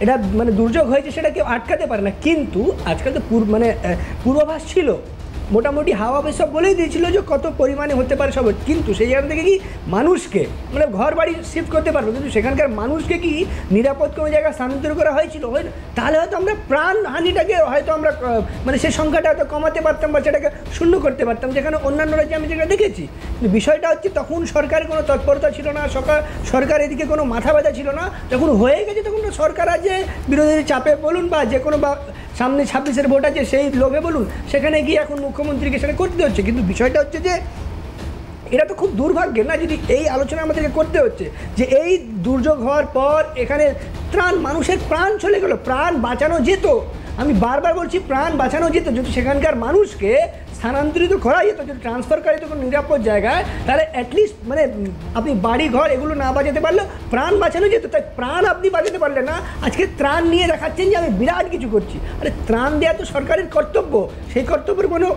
এটা মানে দুর্যোগ হয়েছে, সেটা কেউ আটকাতে পারে না। কিন্তু আজকাল তো পূর্বাভাস ছিল, মোটামুটি হাওয়া সব বলেই দিয়েছিল যে কত পরিমাণে হতে পারে সব, কিন্তু সেই জায়গা থেকে কি মানুষকে মানে ঘর বাড়ি শিফট করতে পারবো, কিন্তু সেখানকার মানুষকে কি নিরাপদ কোনো জায়গায় স্থানান্তর করা হয়েছিল? তাহলে হয়তো আমরা প্রাণহানিটাকে হয়তো আমরা মানে সেই সংখ্যাটা হয়তো কমাতে পারতাম বা সেটাকে শূন্য করতে পারতাম, যেখানে অন্যান্য রাজ্যে আমি যেটা দেখেছি। কিন্তু বিষয়টা হচ্ছে তখন সরকারের কোনো তৎপরতা ছিল না, সরকার এদিকে কোনো মাথা ব্যথা ছিল না। যখন হয়ে গেছে তখন সরকার আজ বিরোধীদের চাপে বলুন বা যে কোনো বা সামনে 26-এর ভোট আছে সেই লোভে বলুন, সেখানে গিয়ে এখন মুখ্যমন্ত্রীকে সেটা করতে হচ্ছে। কিন্তু বিষয়টা হচ্ছে যে এটা তো খুব দুর্ভাগ্যের না, যদি এই আলোচনা আমাদেরকে করতে হচ্ছে যে এই দুর্যোগ হওয়ার পর এখানে মানুষের প্রাণ চলে গেল, প্রাণ বাঁচানো যেত। আমি বারবার বলছি প্রাণ বাঁচানো যেত যদি সেখানকার মানুষকে স্থানান্তরিত করা যেত, যদি ট্রান্সফার করা যেত কোনো নিরাপদ জায়গায়, তাহলে অ্যাটলিস্ট মানে আপনি বাড়ি ঘর এগুলো না বাঁচাতে পারলেও প্রাণ বাঁচানো যেত। তাই প্রাণ আপনি বাঁচাতে পারলেন না, আজকে ত্রাণ নিয়ে দেখাচ্ছেন যে আমি বিরাট কিছু করছি। আরে ত্রাণ দেওয়া তো সরকারের কর্তব্য, সেই কর্তব্যের কোনো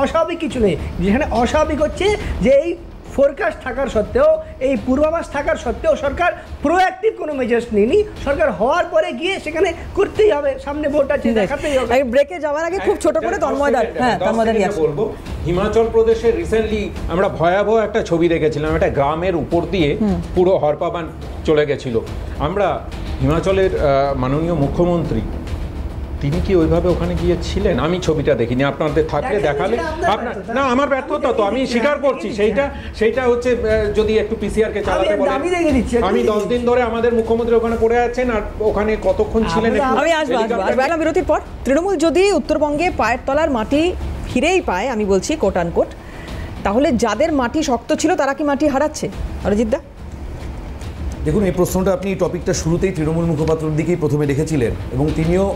অস্বাভাবিক কিছু নেই। যেখানে অস্বাভাবিক হচ্ছে যে এই ফোরকাস্ট থাকার সত্ত্বেও, এই পূর্বাভাস থাকার সত্ত্বেও সরকার প্রোঅ্যাক্টিভ কোনো মেজার্স নেয়নি। সরকার হওয়ার পরে গিয়ে সেখানে করতেই হবে, সামনে ভোট আছে, দেখাতেই হবে। ব্রেকে যাওয়ার আগে খুব ছোট করে তন্ময়দার, হ্যাঁ তন্ময়দার বলবো, হিমাচল প্রদেশে রিসেন্টলি আমরা ভয়াবহ একটা ছবি দেখেছিলাম, একটা গ্রামের উপর দিয়ে পুরো হরপাবান চলে গেছিল। আমরা হিমাচলের মাননীয় মুখ্যমন্ত্রী তিনি কি ওইভাবে ওখানে গিয়েছিলেন? আমি ছবিটা দেখিনি, আপনাদের থাকলে দেখালে। আপনার না, আমার ব্যর্থতা তো আমি স্বীকার করছি, সেইটা হচ্ছে যদি একটু পিসিআর কে চালাতে বলেন। আমি 10 দিন ধরে আমাদের মুখ্যমন্ত্রী ওখানে পড়ে আছেন, আর ওখানে কতক্ষণ ছিলেন? আমি আসবো বিরতির পর। তৃণমূল যদি উত্তরবঙ্গে পায়ের তলার মাটি ফিরেই পায়, আমি বলছি কোট আনকোট, তাহলে যাদের মাটি শক্ত ছিল তারা কি মাটি হারাচ্ছে? অরিজিৎ দা, দেখুন, এই প্রশ্নটা আপনি টপিকটা শুরুতেই তৃণমূল মুখপাত্রের দিকেই প্রথমে রেখেছিলেন এবং তিনিও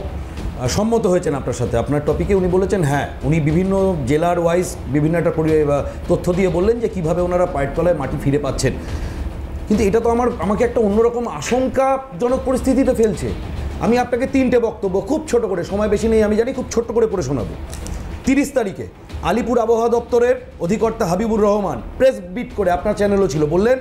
সম্মত হয়েছেন আপনার সাথে। আপনার টপিকে উনি বলেছেন, হ্যাঁ, উনি বিভিন্ন জেলার ওয়াইজ বিভিন্ন একটা তথ্য দিয়ে বললেন যে কীভাবে ওনারা পায়ের তলায় মাটি ফিরে পাচ্ছেন। কিন্তু এটা তো আমাকে একটা অন্যরকম আশঙ্কাজনক পরিস্থিতিতে ফেলছে। আমি আপনাকে 3টে বক্তব্য খুব ছোট করে, সময় বেশি নেই আমি জানি, খুব ছোট্ট করে পড়ে শোনাবো। 30 তারিখে আলিপুর আবহাওয়া দপ্তরের অধিকর্তা হাবিবুর রহমান প্রেস বিট করে, আপনার চ্যানেলও ছিল, বললেন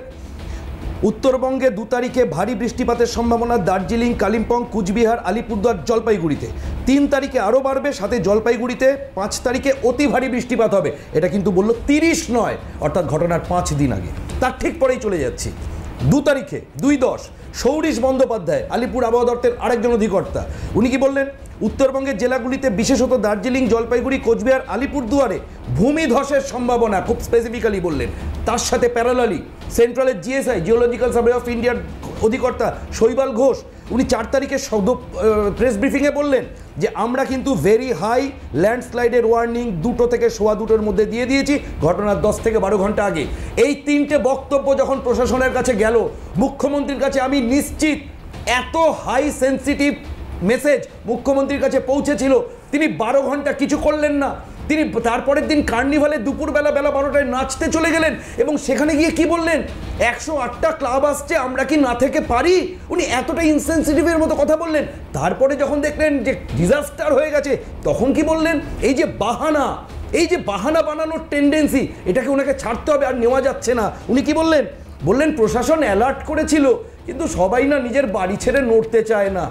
উত্তরবঙ্গে 2 তারিখে ভারী বৃষ্টিপাতের সম্ভাবনা দার্জিলিং, কালিম্পং, কুচবিহার, আলিপুরদুয়ার, জলপাইগুড়িতে। 3 তারিখে আরও বাড়বে, সাথে জলপাইগুড়িতে 5 তারিখে অতি ভারী বৃষ্টিপাত হবে। এটা কিন্তু বলল 30 নয়, অর্থাৎ ঘটনার 5 দিন আগে। তার ঠিক পরেই চলে যাচ্ছি 2 তারিখে 2/10 সৌরিশ বন্দ্যোপাধ্যায়, আলিপুর আবহাওয়া দপ্তরের আরেকজন অধিকর্তা, উনি কি বললেন? উত্তরবঙ্গের জেলাগুলিতে বিশেষত দার্জিলিং, জলপাইগুড়ি, কোচবিহার, আলিপুরদুয়ারে ভূমিধসের সম্ভাবনা, খুব স্পেসিফিক্যালি বললেন। তার সাথে প্যারালালি সেন্ট্রালের জিএসআই, জিওলজিক্যাল সার্ভে অফ ইন্ডিয়ার অধিকর্তা শৈবাল ঘোষ, উনি 4 তারিখে প্রেস ব্রিফিংয়ে বললেন যে আমরা কিন্তু ভেরি হাই ল্যান্ডস্লাইডের ওয়ার্নিং 2 থেকে 2:15 মধ্যে দিয়ে দিয়েছি, ঘটনার 10 থেকে 12 ঘন্টা আগে। এই 3টে বক্তব্য যখন প্রশাসনের কাছে গেল, মুখ্যমন্ত্রীর কাছে আমি নিশ্চিত এত হাই সেন্সিটিভ মেসেজ মুখ্যমন্ত্রীর কাছে পৌঁছেছিল, তিনি 12 ঘন্টা কিছু করলেন না। তিনি তারপরের দিন কার্নিভালে দুপুরবেলা বেলা 12টায় নাচতে চলে গেলেন এবং সেখানে গিয়ে কি বললেন? 108টা ক্লাব আসছে, আমরা কি না থেকে পারি? উনি এতটা ইনসেনসিটিভের মতো কথা বললেন। তারপরে যখন দেখলেন যে ডিজাস্টার হয়ে গেছে, তখন কি বললেন? এই যে বাহানা বানানোর টেন্ডেন্সি, এটাকে ওনাকে ছাড়তে হবে, আর নেওয়া যাচ্ছে না। উনি কি বললেন? প্রশাসন অ্যালার্ট করেছিল, কিন্তু সবাই না নিজের বাড়ি ছেড়ে নড়তে চায় না।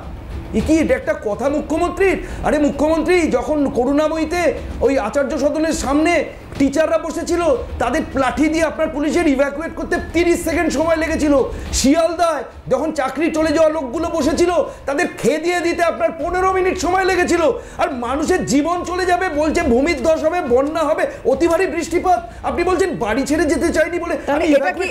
কি এটা একটা কথা মুখ্যমন্ত্রীর? আরে মুখ্যমন্ত্রী, যখন করুণাময়ীতে ওই আচার্য সদনের সামনে টিচাররা বসেছিল, তাদের লাঠি দিয়ে আপনার পুলিশের ইভ্যাকুয়েট করতে 30 সেকেন্ড সময় লেগেছিল। শিয়ালদায় যখন চাকরি চলে যাওয়া লোকগুলো বসেছিল, তাদের খেয়ে দিতে আপনার 15 মিনিট সময় লেগেছিল। আর মানুষের জীবন চলে যাবে, বলছে ভূমিধস হবে, বন্যা হবে, অতি ভারী বৃষ্টিপাত, আপনি বলছেন বাড়ি ছেড়ে যেতে চাইনি বলে।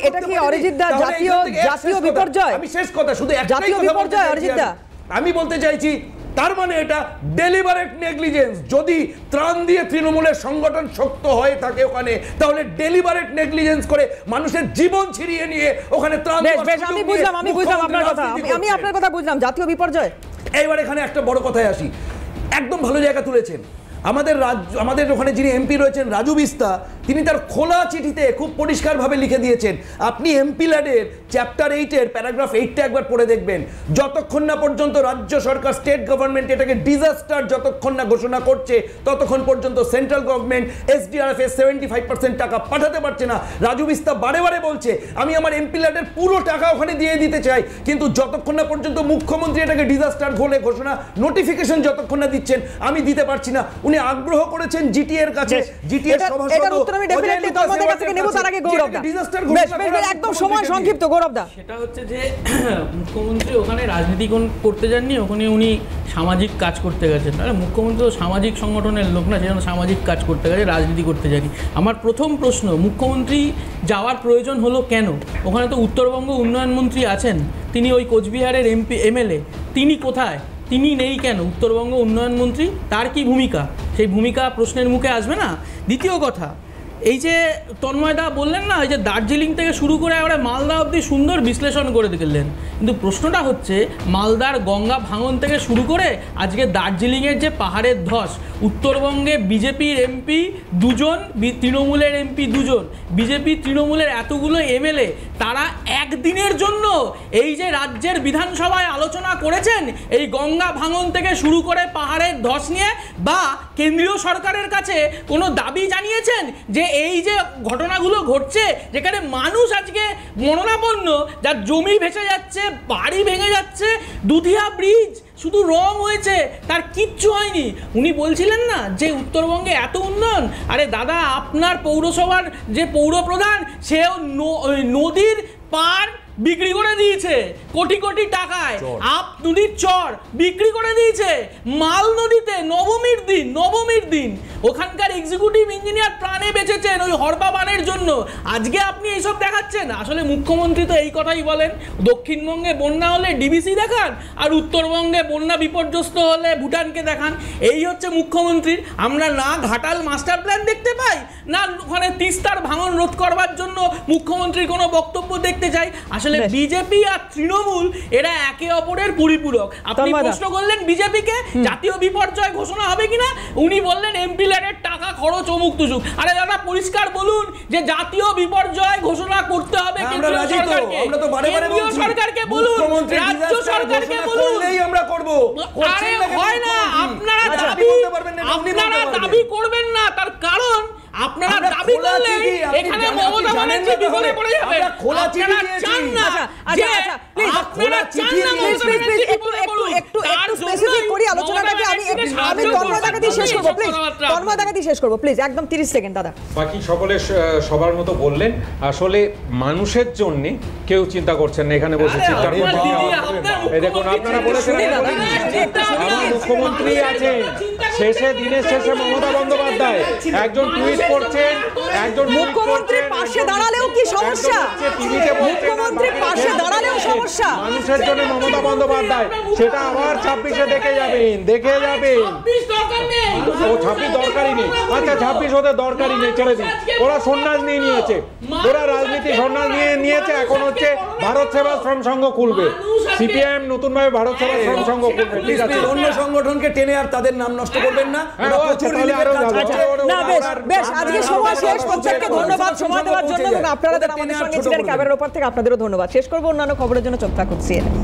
এটা কি অরিজিৎ দা জাতীয় বিপর্যয়? আমি শেষ কথা, শুধু জাতীয় বিপর্যয় অরিজিৎ দা আমি বলতে চাইছি, তার মানে এটা ডেলিভারেট নেগলিজেন্স। যদি ত্রাণ দিয়ে তৃণমূলের সংগঠন শক্ত হয়ে থাকে ওখানে, তাহলে ডেলিভারেট নেগলিজেন্স করে মানুষের জীবন ছিনিয়ে নিয়ে ওখানে ত্রাণ। আমি বুঝলাম আপনার কথা, আমি আপনার কথা বুঝলাম, জাতীয় বিপর্যয়। এইবার এখানে একটা বড় কথায় আসি, একদম ভালো জায়গা তুলেছেন। আমাদের ওখানে যিনি এমপি রয়েছেন রাজু বিস্তা, তিনি তার খোলা চিঠিতে খুব পরিষ্কারভাবে লিখে দিয়েছেন, আপনি এমপি ল্যাডের চ্যাপ্টার 8-এর প্যারাগ্রাফ 8টা একবার পড়ে দেখবেন। যতক্ষণ না পর্যন্ত রাজ্য সরকার, স্টেট গভর্নমেন্ট এটাকে ডিজাস্টার যতক্ষণ না ঘোষণা করছে, ততক্ষণ পর্যন্ত সেন্ট্রাল গভর্নমেন্ট SDRF এর 75% টাকা পাঠাতে পারছে না। রাজু বিস্তা বারে বারে বলছে, আমি আমার এমপি ল্যাডের পুরো টাকা ওখানে দিয়ে দিতে চাই, কিন্তু যতক্ষণ না পর্যন্ত মুখ্যমন্ত্রী এটাকে ডিজাস্টার বলে ঘোষণা, নোটিফিকেশন যতক্ষণ না দিচ্ছেন, আমি দিতে পারছি না। উনি আগ্রহ করেছেন জিটি এর কাছে, জিটি এর সভাপতি। সেটা হচ্ছে যে মুখ্যমন্ত্রী ওখানে রাজনীতি করতে যাননি, ওখানে উনি সামাজিক কাজ করতে গেছেন। তাহলে মুখ্যমন্ত্রী তো সামাজিক সংগঠনের লোক না, সেজন্য সামাজিক কাজ করতে গেছে, রাজনীতি করতে যায়নি। আমার প্রথম প্রশ্ন, মুখ্যমন্ত্রী যাওয়ার প্রয়োজন হলো কেন? ওখানে তো উত্তরবঙ্গ উন্নয়ন মন্ত্রী আছেন, তিনি ওই কোচবিহারের MLA, তিনি কোথায়? তিনি নেই কেন? উত্তরবঙ্গ উন্নয়ন মন্ত্রী, তার কি ভূমিকা? সেই ভূমিকা প্রশ্নের মুখে আসবে না। দ্বিতীয় কথা, এই যে তন্ময়দা বললেন না, এই যে দার্জিলিং থেকে শুরু করে এবারে মালদা অবধি সুন্দর বিশ্লেষণ করে দিলেন, কিন্তু প্রশ্নটা হচ্ছে মালদার গঙ্গা ভাঙন থেকে শুরু করে আজকে দার্জিলিংয়ের যে পাহাড়ের ধস, উত্তরবঙ্গে বিজেপির এমপি 2 জন, তৃণমূলের এমপি 2 জন, বিজেপি তৃণমূলের এতগুলো এমএলএ, তারা একদিনের জন্য এই যে রাজ্যের বিধানসভায় আলোচনা করেছেন এই গঙ্গা ভাঙন থেকে শুরু করে পাহাড়ের ধস নিয়ে, বা কেন্দ্রীয় সরকারের কাছে কোনো দাবি জানিয়েছেন যে এই যে ঘটনাগুলো ঘটছে যেখানে মানুষ আজকে মরণাপন্ন, যার জমি ভেসে যাচ্ছে, বাড়ি ভেঙে যাচ্ছে, দুধিয়া ব্রিজ শুধু রং হয়েছে, তার কিচ্ছু হয়নি। উনি বলছিলেন না যে উত্তরবঙ্গে এত উন্নয়ন, আরে দাদা আপনার পৌরসভার যে পৌরপ্রধান সেও নদীর পার বিক্রি করে দিয়েছে কোটি কোটি টাকায়, আপ নদীর চর বিক্রি করে দিয়েছে মাল নদীতে নবমীর দিন ওখানকার এক্সিকিউটিভ ইঞ্জিনিয়ার প্রাণে বেঁচেছেন ওই হরবা বানের জন্য। আজকে আপনি এইসব দেখাচ্ছেন। আসলে মুখ্যমন্ত্রী তো এই কথাই বলেন, দক্ষিণবঙ্গে বন্যা হলে ডিবিসি দেখান আর উত্তরবঙ্গে বন্যা বিপর্যস্ত হলে ভুটানকে দেখান। এই হচ্ছে মুখ্যমন্ত্রীর। আমরা না ঘাটাল মাস্টার প্ল্যান দেখতে পাই, না ওখানে তিস্তার ভাঙন রোধ করবার জন্য মুখ্যমন্ত্রীর কোনো বক্তব্য দেখতে চাই। আসলে বিজেপি আর তৃণমূল এরা একে অপরের পরিপূরক। আপনি প্রশ্ন করলেন বিজেপিকে জাতীয় বিপর্যয় ঘোষণা হবে কিনা, উনি বললেন এমপি ল্যাডের টাকা খরচ অমুক তুসুক। আরে দাদা পরিষ্কার বলুন যে জাতীয় বিপর্যয় ঘোষণা করতে হবে কেন্দ্রীয় সরকারকে, কেন্দ্রীয় সরকারকে বলুন, রাজ্য সরকারকে বলুন, আমরা করব। আরে হয় না, আপনারা দাবি করবেন না, তার কারণ আপনারা দাবি করলে এখানে মমতা ব্যানার্জি বিপদে পড়ে যাবে। আপনারা চান না যে আপনারা চান না মমতা ব্যানার্জি বিপদে পড়ুক। একটু স্পেসিফিক করি আলোচনাটাকে। আমি তন্ময়দাকে দিয়ে শেষ করব প্লিজ, তন্ময়দাকে দিয়ে শেষ করব প্লিজ, একদম 30 সেকেন্ড দাদা। বাকি সকলে সবার মতো বললেন। আসলে মানুষের জন্য কেউ চিন্তা করছেন না, এখানে বসে চিন্তা করছেন। এই দেখুন আপনারা বলেছেন আমার মুখ্যমন্ত্রী আছেন, দিনের শেষে মমতা বন্দ্যোপাধ্যায় একজন টুইট করছেন, একজন মুখ্যমন্ত্রীর পাশে দাঁড়ালেও কি সমস্যা? মুখ্যমন্ত্রীর পাশে দাঁড়ালেও সমস্যা? মানুষের জন্য মমতা বন্দ্যোপাধ্যায়, সেটা আবার 26-এ দেখে যাবেন। ও 26 দরকারই নেই। আচ্ছা 26 ওদের দরকারই নেই, ছেড়ে দিন। ওরা সন্ন্যাস নিয়ে নিয়েছে, ওরা রাজনীতি সন্ন্যাস নিয়েছে। এখন হচ্ছে ভারত সেবাশ্রম সংঘ খুলবে, সিপিআইএম নতুনভাবে ভারত সেবাশ্রম সংঘ খুলবে। ঠিক আছে, অন্য সংগঠনকে টেনে আর তাদের নাম নষ্ট করবেন না। বেশ, আজকে সময় শেষ। প্রত্যেককে ধন্যবাদ সময় দেওয়ার জন্য, এবং আপনারা আমাদের সঙ্গে ছিলেন ক্যামেরার উপর থেকে, আপনাদেরও ধন্যবাদ। শেষ করবো, অন্যান্য খবরের জন্য চোখ রাখুন CNN।